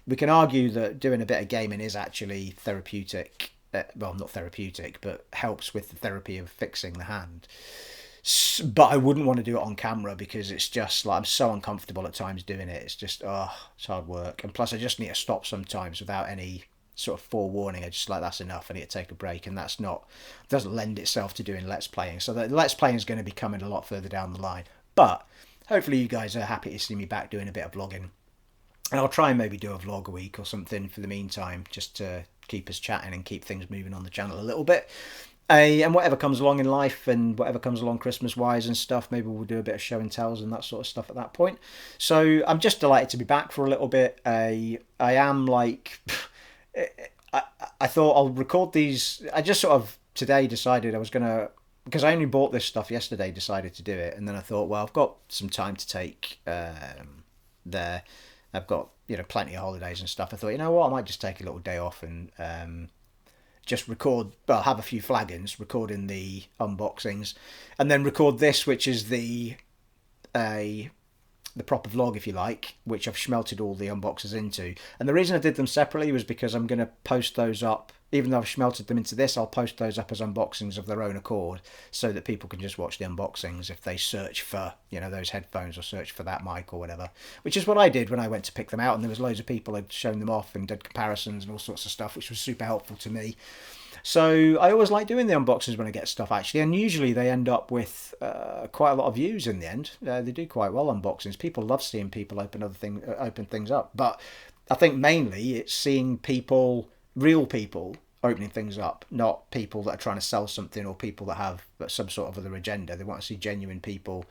we can argue that doing a bit of gaming is actually therapeutic. Well, not therapeutic, but helps with the therapy of fixing the hand. But I wouldn't want to do it on camera, because it's just like I'm so uncomfortable at times doing it. It's just, it's hard work. And plus I just need to stop sometimes without any sort of forewarning. I just like, that's enough, I need to take a break, and doesn't lend itself to doing Let's Playing. So the Let's Playing is going to be coming a lot further down the line. But hopefully you guys are happy to see me back doing a bit of vlogging. And I'll try and maybe do a vlog a week or something for the meantime, just to keep us chatting and keep things moving on the channel a little bit. And whatever comes along in life and whatever comes along Christmas wise and stuff, maybe we'll do a bit of show and tells and that sort of stuff at that point. So I'm just delighted to be back for a little bit. I am like, I thought I'll record these. I just sort of today decided I was going to, because I only bought this stuff yesterday, decided to do it. And then I thought, well, I've got some time to take there. I've got, plenty of holidays and stuff. I thought, you know what, I might just take a little day off and just record, well, have a few flagons, recording the unboxings, and then record this, which is the proper vlog, if you like, which I've schmelted all the unboxes into. And the reason I did them separately was because I'm going to post those up. Even though I've schmelted them into this, I'll post those up as unboxings of their own accord, so that people can just watch the unboxings if they search for, those headphones, or search for that mic or whatever. Which is what I did when I went to pick them out, and there was loads of people had shown them off and did comparisons and all sorts of stuff, which was super helpful to me. So I always like doing the unboxings when I get stuff, actually, and usually they end up with quite a lot of views in the end. They do quite well, unboxings. People love seeing people open things up, but I think mainly it's seeing people, real people, opening things up, not people that are trying to sell something or people that have some sort of other agenda. They want to see genuine people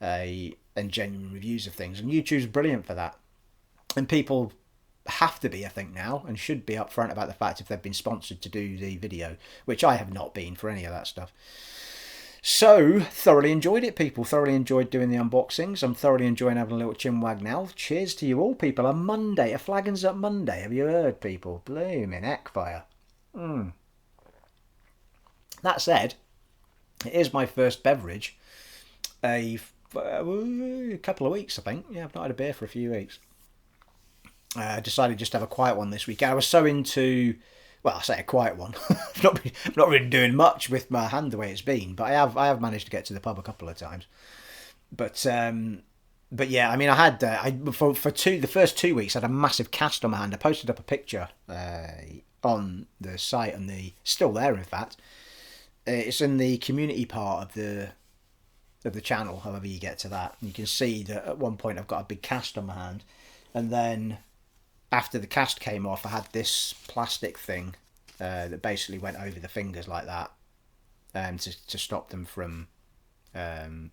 and genuine reviews of things, and YouTube's brilliant for that. And people have to be, I think, now, and should be upfront about the fact if they've been sponsored to do the video, which I have not been for any of that stuff. So, thoroughly enjoyed it, people. Thoroughly enjoyed doing the unboxings. I'm thoroughly enjoying having a little chinwag now. Cheers to you all, people. A Monday, a Flagons Up Monday. Have you heard, people? Blooming heckfire. That said, it is my first beverage a couple of weeks, I think. Yeah, I've not had a beer for a few weeks. I decided just to have a quiet one this week. I was so into Well, I say a quiet one. I've not really doing much with my hand the way it's been, but I have managed to get to the pub a couple of times. But yeah, I mean, I had the first 2 weeks I had a massive cast on my hand. I posted up a picture on the site, and still there, in fact. It's in the community part of the channel. However you get to that, and you can see that at one point I've got a big cast on my hand, and then after the cast came off, I had this plastic thing that basically went over the fingers like that, to stop them from.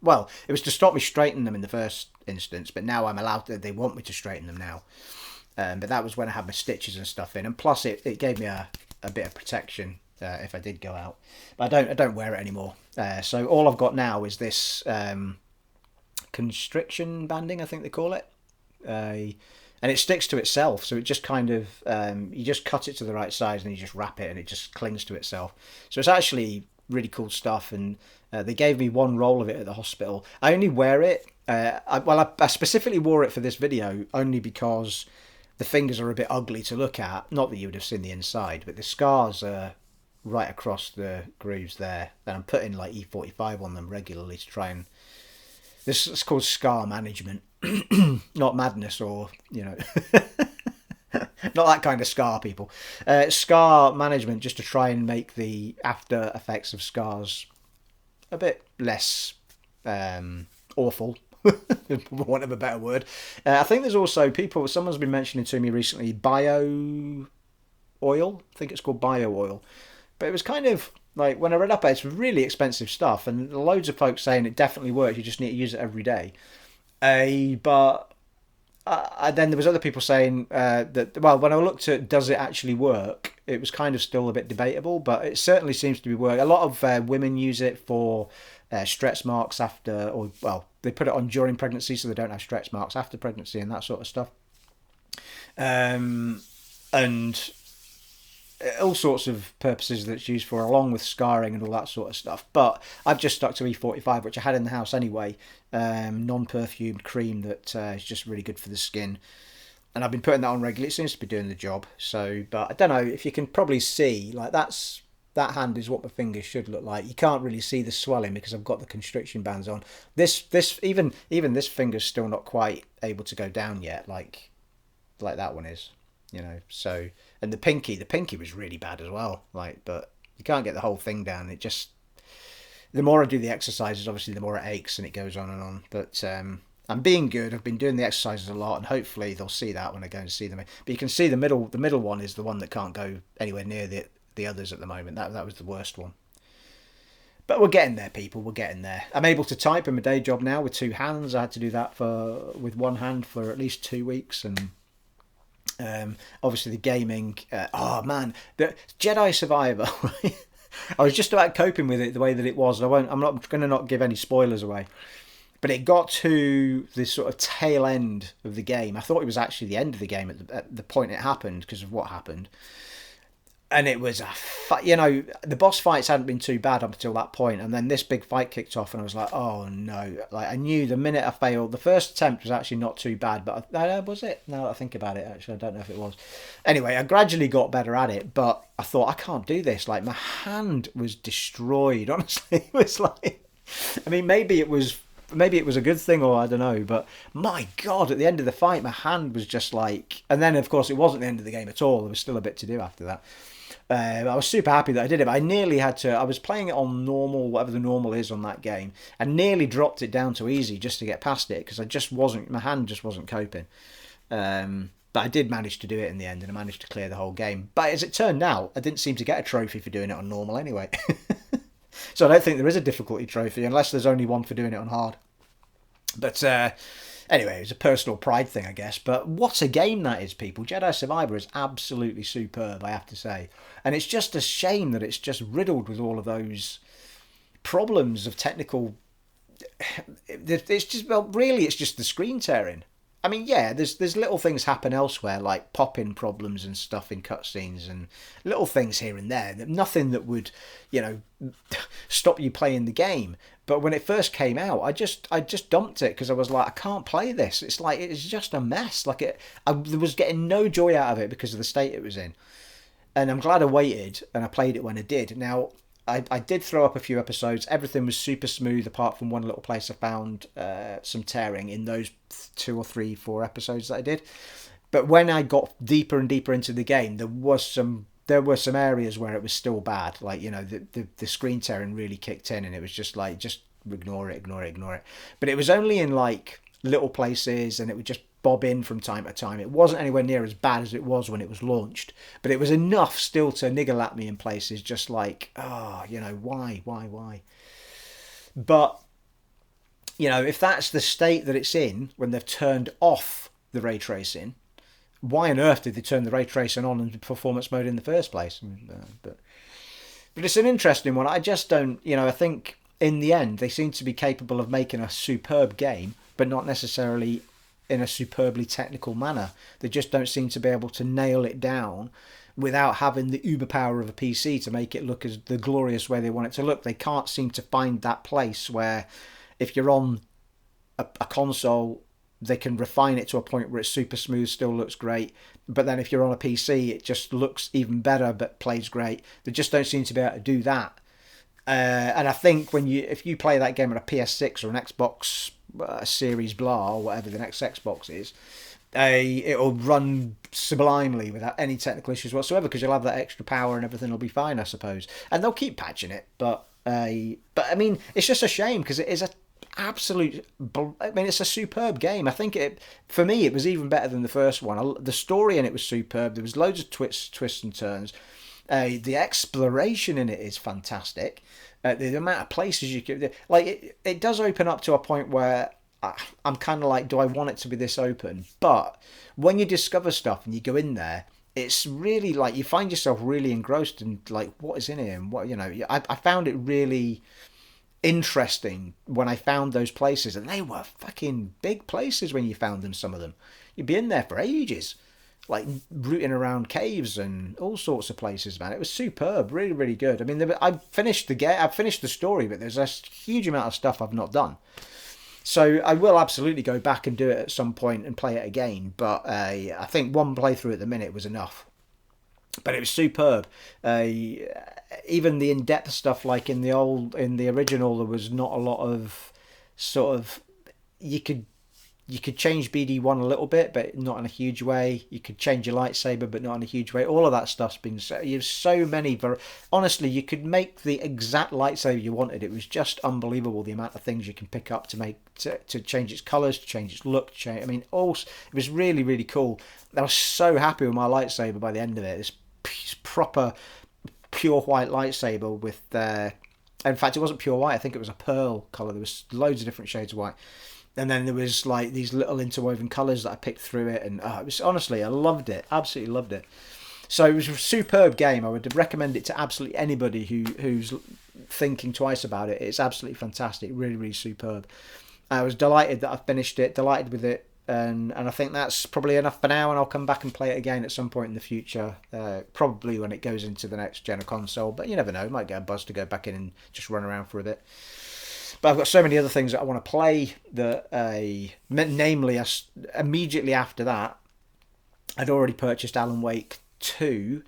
Well, it was to stop me straightening them in the first instance, but now I'm allowed to. They want me to straighten them now. But that was when I had my stitches and stuff in, and plus it gave me a bit of protection if I did go out. But I don't wear it anymore. So all I've got now is this constriction banding, I think they call it. And it sticks to itself, so it just kind of you just cut it to the right size and you just wrap it, and it just clings to itself. So it's actually really cool stuff, and they gave me one roll of it at the hospital. I only wear it. I specifically wore it for this video only because the fingers are a bit ugly to look at. Not that you would have seen the inside, but the scars are right across the grooves there. And I'm putting like E45 on them regularly to try and. This is called scar management, not madness or not that kind of scar, people. Scar management, just to try and make the after effects of scars a bit less awful, for want of a better word. I think there's also someone's been mentioning to me recently, bio oil. I think it's called bio oil. But it was kind of like, when I read up, it's really expensive stuff, and loads of folks saying it definitely works. You just need to use it every day. But then there was other people saying that, well, when I looked at does it actually work, it was kind of still a bit debatable, but it certainly seems to be working. A lot of women use it for stretch marks after, or well, they put it on during pregnancy so they don't have stretch marks after pregnancy and that sort of stuff. And all sorts of purposes that it's used for, along with scarring and all that sort of stuff. But I've just stuck to E45, which I had in the house anyway. Non-perfumed cream that is just really good for the skin. And I've been putting that on regularly. It seems to be doing the job. So, but I don't know if you can probably see, like that hand is what my fingers should look like. You can't really see the swelling because I've got the constriction bands on. Even this finger's still not quite able to go down yet, like that one is. So, and the pinky was really bad as well, but you can't get the whole thing down. It just, the more I do the exercises, obviously the more it aches, and it goes on and on. But I'm being good. I've been doing the exercises a lot, and hopefully they'll see that when I go and see them. But you can see the middle one is the one that can't go anywhere near the others at the moment. That was the worst one. But we're getting there, people. We're getting there. I'm able to type in my day job now with two hands. I had to do that with one hand for at least 2 weeks, and obviously the gaming. Oh man, the Jedi Survivor. I was just about coping with it the way that it was. I'm not going to not give any spoilers away. But it got to this sort of tail end of the game. I thought it was actually the end of the game at the point it happened because of what happened. And it was the boss fights hadn't been too bad up until that point, and then this big fight kicked off, and I was like, oh no! Like, I knew the minute I failed. The first attempt was actually not too bad, but was it? Now that I think about it, actually, I don't know if it was. Anyway, I gradually got better at it, but I thought, I can't do this. Like, my hand was destroyed. Honestly, it was like, I mean, maybe it was a good thing, or I don't know, but my God, at the end of the fight, my hand was just like, and then of course it wasn't the end of the game at all. There was still a bit to do after that. I was super happy that I did it, but I nearly had to. I was playing it on normal, whatever the normal is on that game, and nearly dropped it down to easy just to get past it because my hand just wasn't coping. But I did manage to do it in the end, and I managed to clear the whole game. But as it turned out, I didn't seem to get a trophy for doing it on normal anyway. So I don't think there is a difficulty trophy unless there's only one for doing it on hard. But anyway, it was a personal pride thing, I guess. But what a game that is, people. Jedi Survivor is absolutely superb, I have to say. And it's just a shame that it's just riddled with all of those problems of technical... It's just, well, really, it's just the screen tearing. I mean, yeah, there's little things happen elsewhere, like pop-in problems and stuff in cutscenes and little things here and there. Nothing that would, stop you playing the game. But when it first came out, I just dumped it because I was like, I can't play this. It's like, it's just a mess. Like, I was getting no joy out of it because of the state it was in. And I'm glad I waited and I played it when I did. Now, I did throw up a few episodes. Everything was super smooth apart from one little place I found some tearing in those 2 or 3, 4 episodes that I did. But when I got deeper and deeper into the game, there were some areas where it was still bad. Like, you know, the screen tearing really kicked in, and it was just like, just ignore it, ignore it, ignore it. But it was only in like little places, and it would just bob in from time to time. It wasn't anywhere near as bad as it was when it was launched, but it was enough still to niggle at me in places, just like, oh, you know, why? But, you know, if that's the state that it's in when they've turned off the ray tracing, why on earth did they turn the ray tracing on in performance mode in the first place? But it's an interesting one. I just don't, you know, I think in the end they seem to be capable of making a superb game, but not necessarily in a superbly technical manner. They just don't seem to be able to nail it down without having the uber power of a PC to make it look as the glorious way they want it to look. They can't seem to find that place where if you're on a console, they can refine it to a point where it's super smooth, still looks great. But then if you're on a PC, it just looks even better, but plays great. They just don't seem to be able to do that. And I think if you play that game on a PS6 or an Xbox Series blah or whatever the next Xbox is, it'll run sublimely without any technical issues whatsoever, because you'll have that extra power and everything will be fine, I suppose. And they'll keep patching it, but I mean, it's just a shame because it is it's a superb game. I think for me, it was even better than the first one. The story in it was superb. There was loads of twists and turns. The exploration in it is fantastic. The amount of places you could, like, it does open up to a point where I'm kind of like, do I want it to be this open? But when you discover stuff and you go in there, it's really like you find yourself really engrossed in like what is in here and what, you know. I found it really interesting when I found those places, and they were fucking big places when you found them. Some of them, you'd be in there for ages, like rooting around caves and all sorts of places, man. It was superb, really, really good. I mean, I finished the game, I finished the story, but there's a huge amount of stuff I've not done. So I will absolutely go back and do it at some point and play it again. But I think one playthrough at the minute was enough. But it was superb. Even the in-depth stuff, like in the original, there was not a lot of sort of, you could change BD1 a little bit, but not in a huge way. You could change your lightsaber, but not in a huge way. All of that stuff's been you have so many. Honestly, you could make the exact lightsaber you wanted. It was just unbelievable the amount of things you can pick up to make to change its colours, to change its look. I mean, it was really, really cool. I was so happy with my lightsaber by the end of it. This proper pure white lightsaber with in fact, it wasn't pure white. I think it was a pearl colour. There was loads of different shades of white. And then there was like these little interwoven colours that I picked through it, and it was, honestly, I loved it, absolutely loved it. So it was a superb game. I would recommend it to absolutely anybody who's thinking twice about it. It's absolutely fantastic, really, really superb. I was delighted that I finished it, delighted with it, and I think that's probably enough for now. And I'll come back and play it again at some point in the future, probably when it goes into the next gen of console. But you never know, might get a buzz to go back in and just run around for a bit. But I've got so many other things that I want to play that, namely, immediately after that, I'd already purchased Alan Wake 2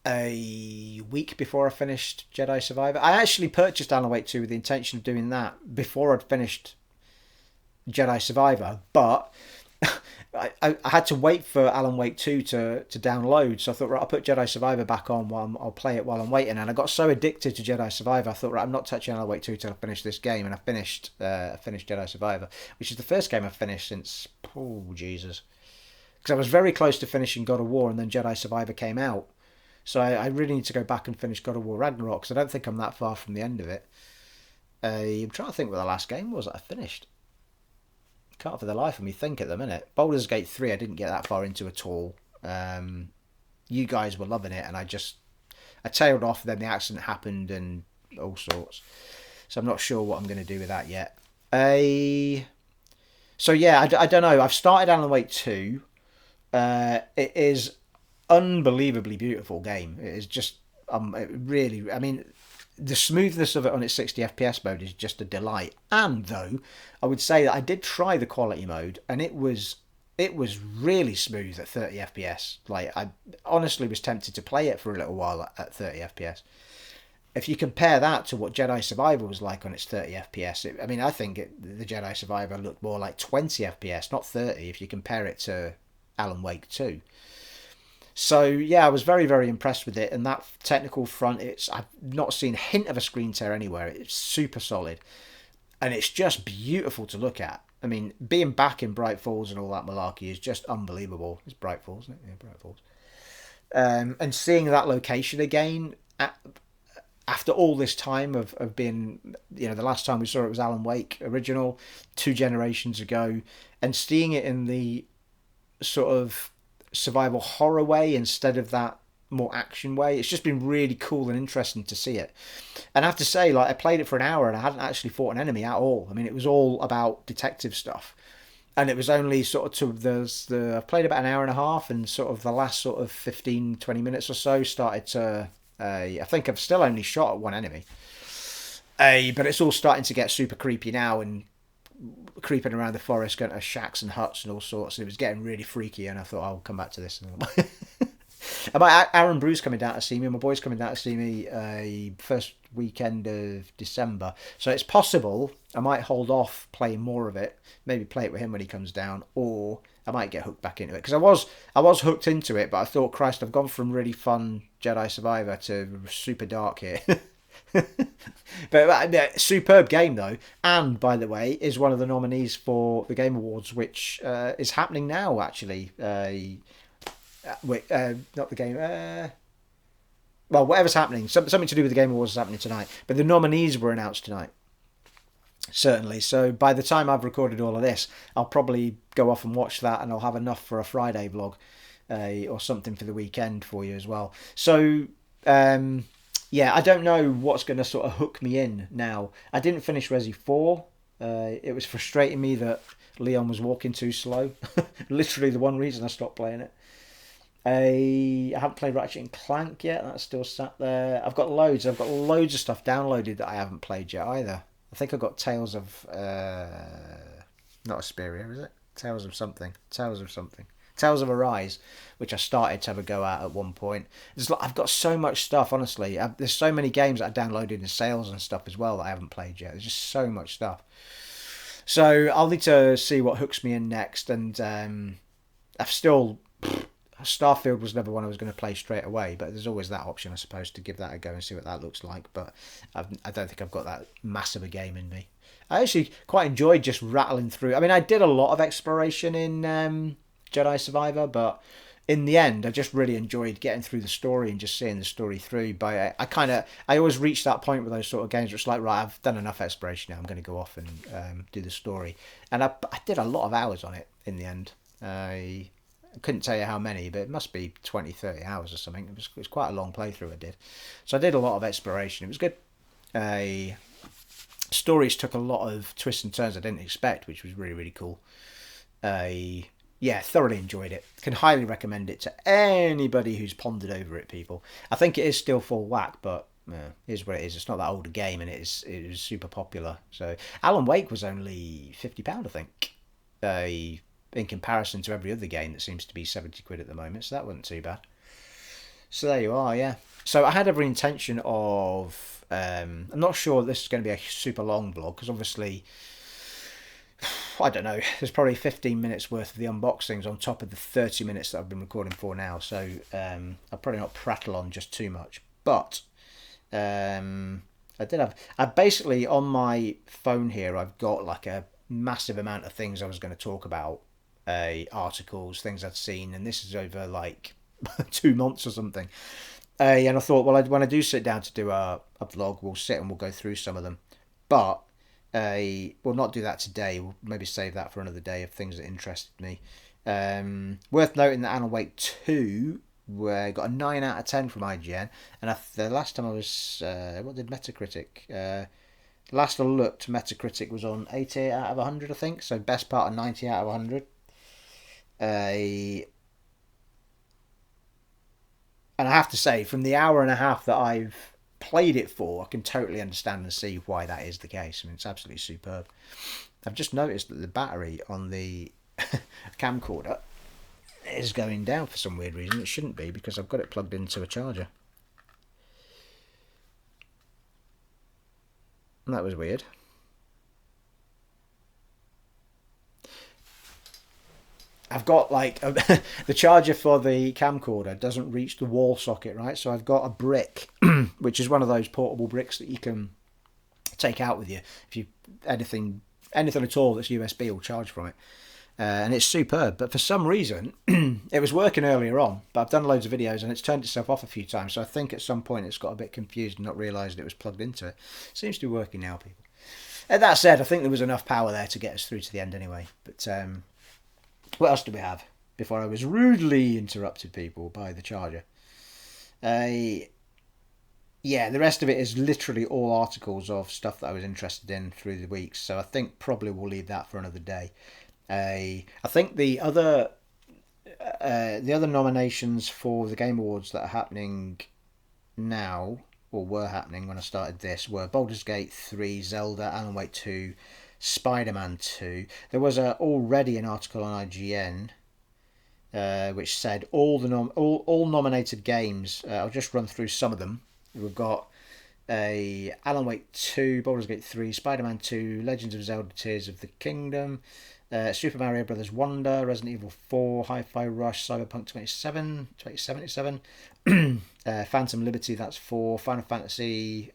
a week before I finished Jedi Survivor. I actually purchased Alan Wake 2 with the intention of doing that before I'd finished Jedi Survivor, but I had to wait for Alan Wake 2 to download, so I thought, right, I'll put Jedi Survivor back on while I'll play it while I'm waiting. And I got so addicted to Jedi Survivor, I thought, right, I'm not touching Alan Wake 2 till I finish this game. And I finished Jedi Survivor, which is the first game I've finished since, oh Jesus, because I was very close to finishing God of War, and then Jedi Survivor came out. So I really need to go back and finish God of War Ragnarok, because I don't think I'm that far from the end of it. I'm trying to think what the last game was that I finished. Can't for the life of me think at the minute. Baldur's Gate 3 I didn't get that far into at all. You guys were loving it, and I tailed off, then the accident happened and all sorts. So I'm not sure what I'm going to do with that yet. So yeah, I don't know. I've started Alan Wake 2. It is unbelievably beautiful game. It is just it really, I mean, the smoothness of it on its 60 FPS mode is just a delight. And though I would say that I did try the quality mode, and it was it was really smooth at 30 FPS. Like, I honestly was tempted to play it for a little while at 30 FPS. If you compare that to what Jedi Survivor was like on its 30 FPS, I mean, I think the Jedi Survivor looked more like 20 FPS, not 30, if you compare it to Alan Wake 2. So yeah, I was very, very impressed with it, and that technical front, I've not seen a hint of a screen tear anywhere. It's super solid, and it's just beautiful to look at. I mean, being back in Bright Falls and all that malarkey is just unbelievable. It's Bright Falls, isn't it? Yeah, Bright Falls. And seeing that location again after all this time of being, the last time we saw it was Alan Wake original, 2 generations ago, and seeing it in the sort of survival horror way instead of that more action way. It's just been really cool and interesting to see it. And I have to say, like, I played it for an hour and I hadn't actually fought an enemy at all. I mean, it was all about detective stuff. And it was only sort of I've played about an hour and a half, and sort of the last sort of 15-20 minutes or so started to I think I've still only shot at one enemy. But it's all starting to get super creepy now, and creeping around the forest, going to shacks and huts and all sorts. And it was getting really freaky, and I thought, I'll come back to this. And Aaron Brew's coming down to see me. My boy's coming down to see me first weekend of December. So it's possible I might hold off playing more of it. Maybe play it with him when he comes down, or I might get hooked back into it, because I was hooked into it, but I thought, Christ, I've gone from really fun Jedi Survivor to super dark here. But superb game though, and by the way, is one of the nominees for the Game Awards, which is happening now actually. Not the game. Well, whatever's happening, something to do with the Game Awards is happening tonight. But the nominees were announced tonight. Certainly. So by the time I've recorded all of this, I'll probably go off and watch that, and I'll have enough for a Friday vlog or something for the weekend for you as well. So yeah, I don't know what's going to sort of hook me in now. I didn't finish Resi 4. It was frustrating me that Leon was walking too slow. Literally the one reason I stopped playing it. I haven't played Ratchet and Clank yet. That's still sat there. I've got loads of stuff downloaded that I haven't played yet either. I think I've got Tales of not Asperia, is it? Tales of something. Tales of Arise, which I started to have a go at one point. I've got so much stuff, honestly. There's so many games that I downloaded in sales and stuff as well that I haven't played yet. There's just so much stuff. So I'll need to see what hooks me in next. And I've still... Starfield was never one I was going to play straight away, but there's always that option, I suppose, to give that a go and see what that looks like. But I don't think I've got that massive a game in me. I actually quite enjoyed just rattling through. I mean, I did a lot of exploration in Jedi Survivor, but in the end, I just really enjoyed getting through the story and just seeing the story through. But I always reach that point with those sort of games where it's like, right, I've done enough exploration now, I'm going to go off and do the story. And I did a lot of hours on it in the end. I couldn't tell you how many, but it must be 20-30 hours or something. It was quite a long playthrough I did. So I did a lot of exploration. It was good. Stories took a lot of twists and turns I didn't expect, which was really, really cool. Yeah, thoroughly enjoyed it. Can highly recommend it to anybody who's pondered over it, people. I think it is still full whack, but here's what it is. It's not that old a game, and it was super popular. So Alan Wake was only £50, I think. In comparison to every other game that seems to be 70 quid at the moment, so that wasn't too bad. So there you are, yeah. So I had every intention of... I'm not sure this is going to be a super long vlog, because obviously, I don't know, there's probably 15 minutes worth of the unboxings on top of the 30 minutes that I've been recording for now, so I'll probably not prattle on just too much. But I basically, on my phone here, I've got like a massive amount of things I was going to talk about. Articles, things I'd seen, and this is over like 2 months or something. And I thought, well, when I do sit down to do a vlog, we'll sit and we'll go through some of them. But we'll not do that today. We'll maybe save that for another day of things that interested me. Worth noting that Alan Wake 2 got a 9 out of 10 from IGN. And the last time I was... what did Metacritic... last I looked, Metacritic was on 88 out of 100, I think. So best part of 90 out of 100. And I have to say, from the hour and a half that I've played it for, I can totally understand and see why that is the case. I mean, it's absolutely superb. I've just noticed that the battery on the camcorder is going down for some weird reason. It shouldn't be, because I've got it plugged into a charger. And that was weird. I've got like the charger for the camcorder doesn't reach the wall socket, right? So I've got a brick, which is one of those portable bricks that you can take out with you if you anything at all that's USB will charge from it, and it's superb. But for some reason, it was working earlier on, but I've done loads of videos and it's turned itself off a few times. So I think at some point it's got a bit confused and not realised it was plugged into it. Seems to be working now, people. And that said, I think there was enough power there to get us through to the end anyway. But what else do we have before I was rudely interrupted, people, by the charger? Yeah, the rest of it is literally all articles of stuff that I was interested in through the weeks. So I think probably we'll leave that for another day. I think the other nominations for the Game Awards that are happening now, or were happening when I started this, were Baldur's Gate 3, Zelda, Alan Wake 2, Spider-Man 2. There was already an article on IGN which said all nominated games. I'll just run through some of them. We've got Alan Wake 2, Baldur's Gate 3, Spider-Man 2, Legends of Zelda Tears of the Kingdom, Super Mario Bros. Wonder, Resident Evil 4, Hi-Fi Rush, Cyberpunk 2077, Phantom Liberty, that's 4, Final Fantasy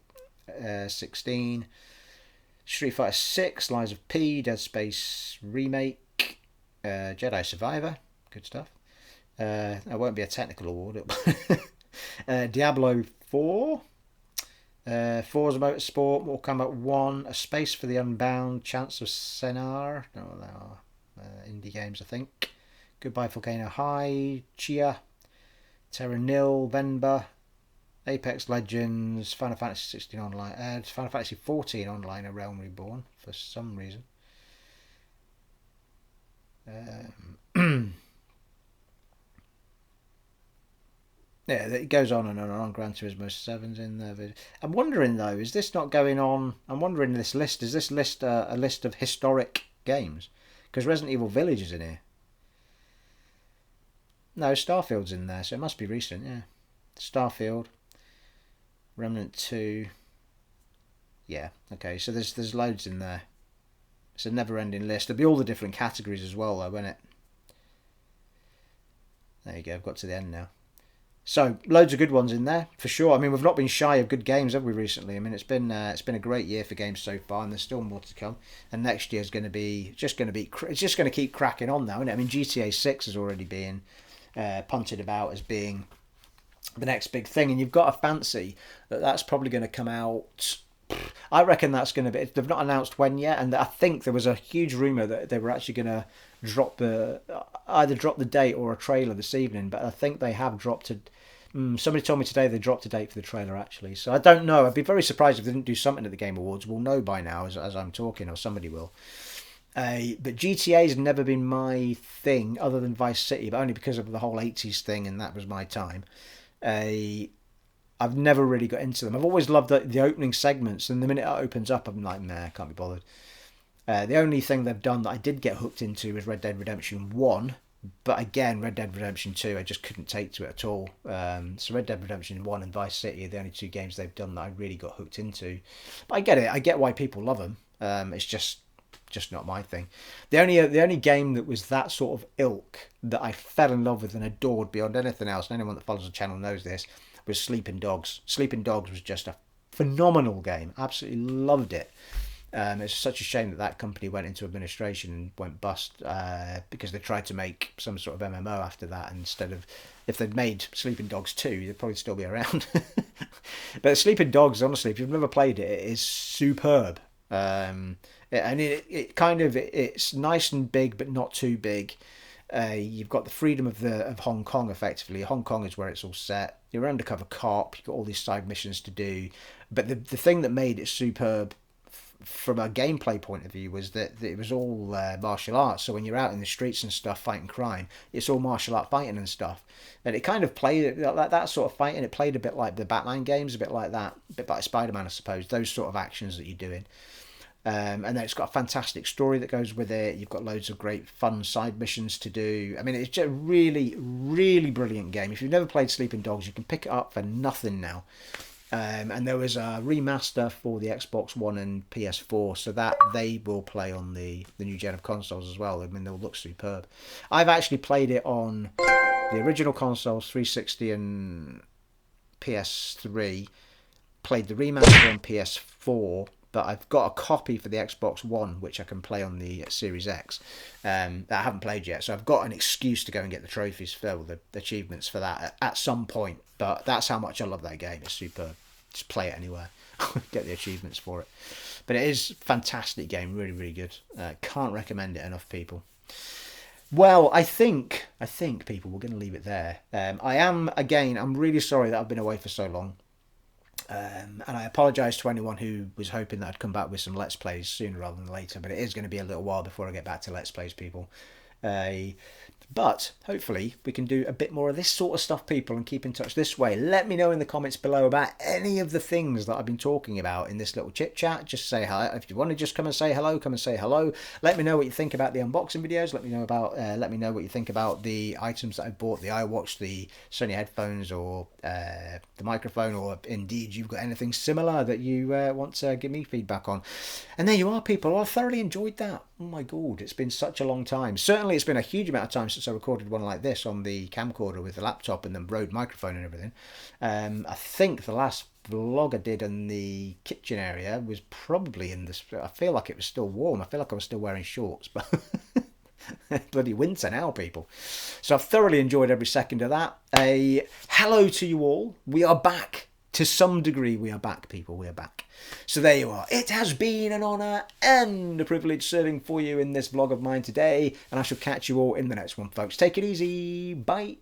16, Street Fighter 6, Lies of P, Dead Space Remake, Jedi Survivor, good stuff. That won't be a technical award. Diablo 4, Forza Motorsport, Mortal Kombat 1, A Space for the Unbound, Chance of Senar, no, they are indie games, I think. Goodbye Volcano High, Chia, Terra Nil, Venba, Apex Legends, Final Fantasy 16 Online, Final Fantasy 14 Online, A Realm Reborn, for some reason. Yeah, it goes on and on. Gran Turismo 7's in there. I'm wondering though, is this not going on? I'm wondering is this list a list of historic games? Because Resident Evil Village is in here. No, Starfield's in there, so it must be recent, yeah. Starfield, Remnant 2. Yeah, okay, so there's loads in there. It's a never-ending list. There'll be all the different categories as well, though, won't it? There you go, I've got to the end now. So, loads of good ones in there, for sure. I mean, we've not been shy of good games, have we, recently? I mean, it's been a great year for games so far, and there's still more to come. And next year's going to be it's just going to keep cracking on now, isn't it? I mean, GTA 6 is already being punted about as being the next big thing, and you've got to fancy that that's probably going to come out. I reckon that's going to be. They've not announced when yet, and I think there was a huge rumor that they were actually going to either drop the date or a trailer this evening. But I think they have dropped it. Somebody told me today they dropped a date for the trailer, actually. So I don't know. I'd be very surprised if they didn't do something at the Game Awards. We'll know by now as I'm talking, or somebody will. But GTA's never been my thing other than Vice City, but only because of the whole 80s thing, and that was my time. I've never really got into them. I've always loved the opening segments, and the minute it opens up, I'm like, nah, I can't be bothered. The only thing they've done that I did get hooked into was Red Dead Redemption 1, but again, Red Dead Redemption 2, I just couldn't take to it at all. So Red Dead Redemption 1 and Vice City are the only two games they've done that I really got hooked into. But I get it. I get why people love them. It's just not my thing. The only game that was that sort of ilk that I fell in love with and adored beyond anything else, and anyone that follows the channel knows this, was Sleeping Dogs. Sleeping Dogs was just a phenomenal game. Absolutely loved it. It's such a shame that company went into administration and went bust because they tried to make some sort of MMO after that, and instead of, if they'd made Sleeping Dogs 2, they'd probably still be around. But Sleeping Dogs, honestly, if you've never played it, it is superb. And it's nice and big, but not too big. You've got the freedom of Hong Kong, effectively. Hong Kong is where it's all set. You're an undercover cop. You've got all these side missions to do. But the thing that made it superb from a gameplay point of view was that it was all martial arts. So when you're out in the streets and stuff fighting crime, it's all martial art fighting and stuff. And it kind of played that sort of fighting. It played a bit like the Batman games, a bit like that, a bit like Spider-Man, I suppose. Those sort of actions that you're doing. And then it's got a fantastic story that goes with it. You've got loads of great fun side missions to do. I mean, it's just a really, really brilliant game. If you've never played Sleeping Dogs, you can pick it up for nothing now. And there was a remaster for the Xbox One and PS4, so that they will play on the new gen of consoles as well. I mean, they'll look superb. I've actually played it on the original consoles, 360 and PS3. Played the remaster on PS4, but I've got a copy for the Xbox One, which I can play on the Series X, that I haven't played yet. So I've got an excuse to go and get the trophies for the achievements for that at some point. But that's how much I love that game. It's superb. Just play it anywhere. Get the achievements for it. But it is a fantastic game. Really, really good. Can't recommend it enough, people. Well, I think people, we're going to leave it there. I'm really sorry that I've been away for so long. And I apologise to anyone who was hoping that I'd come back with some Let's Plays sooner rather than later, but it is going to be a little while before I get back to Let's Plays, people. But hopefully we can do a bit more of this sort of stuff, people, and keep in touch this way. Let me know in the comments below about any of the things that I've been talking about in this little chit chat. Just say hi. If you want to just come and say hello, come and say hello. Let me know what you think about the unboxing videos. Let me know what you think about the items that I bought, the iWatch, the Sony headphones, or the microphone, or indeed you've got anything similar that you want to give me feedback on. And there you are, people. I thoroughly enjoyed that. Oh my god, it's been such a long time. Certainly it's been a huge amount of time since I recorded one like this on the camcorder with the laptop and the Rode microphone and everything. I think the last vlog I did in the kitchen area was probably in this. I feel like it was still warm. I feel like I was still wearing shorts, but bloody winter now, people. So I've thoroughly enjoyed every second of that. A hello to you all. We are back. To some degree, we are back, people. We are back. So there you are. It has been an honour and a privilege serving for you in this vlog of mine today. And I shall catch you all in the next one, folks. Take it easy. Bye.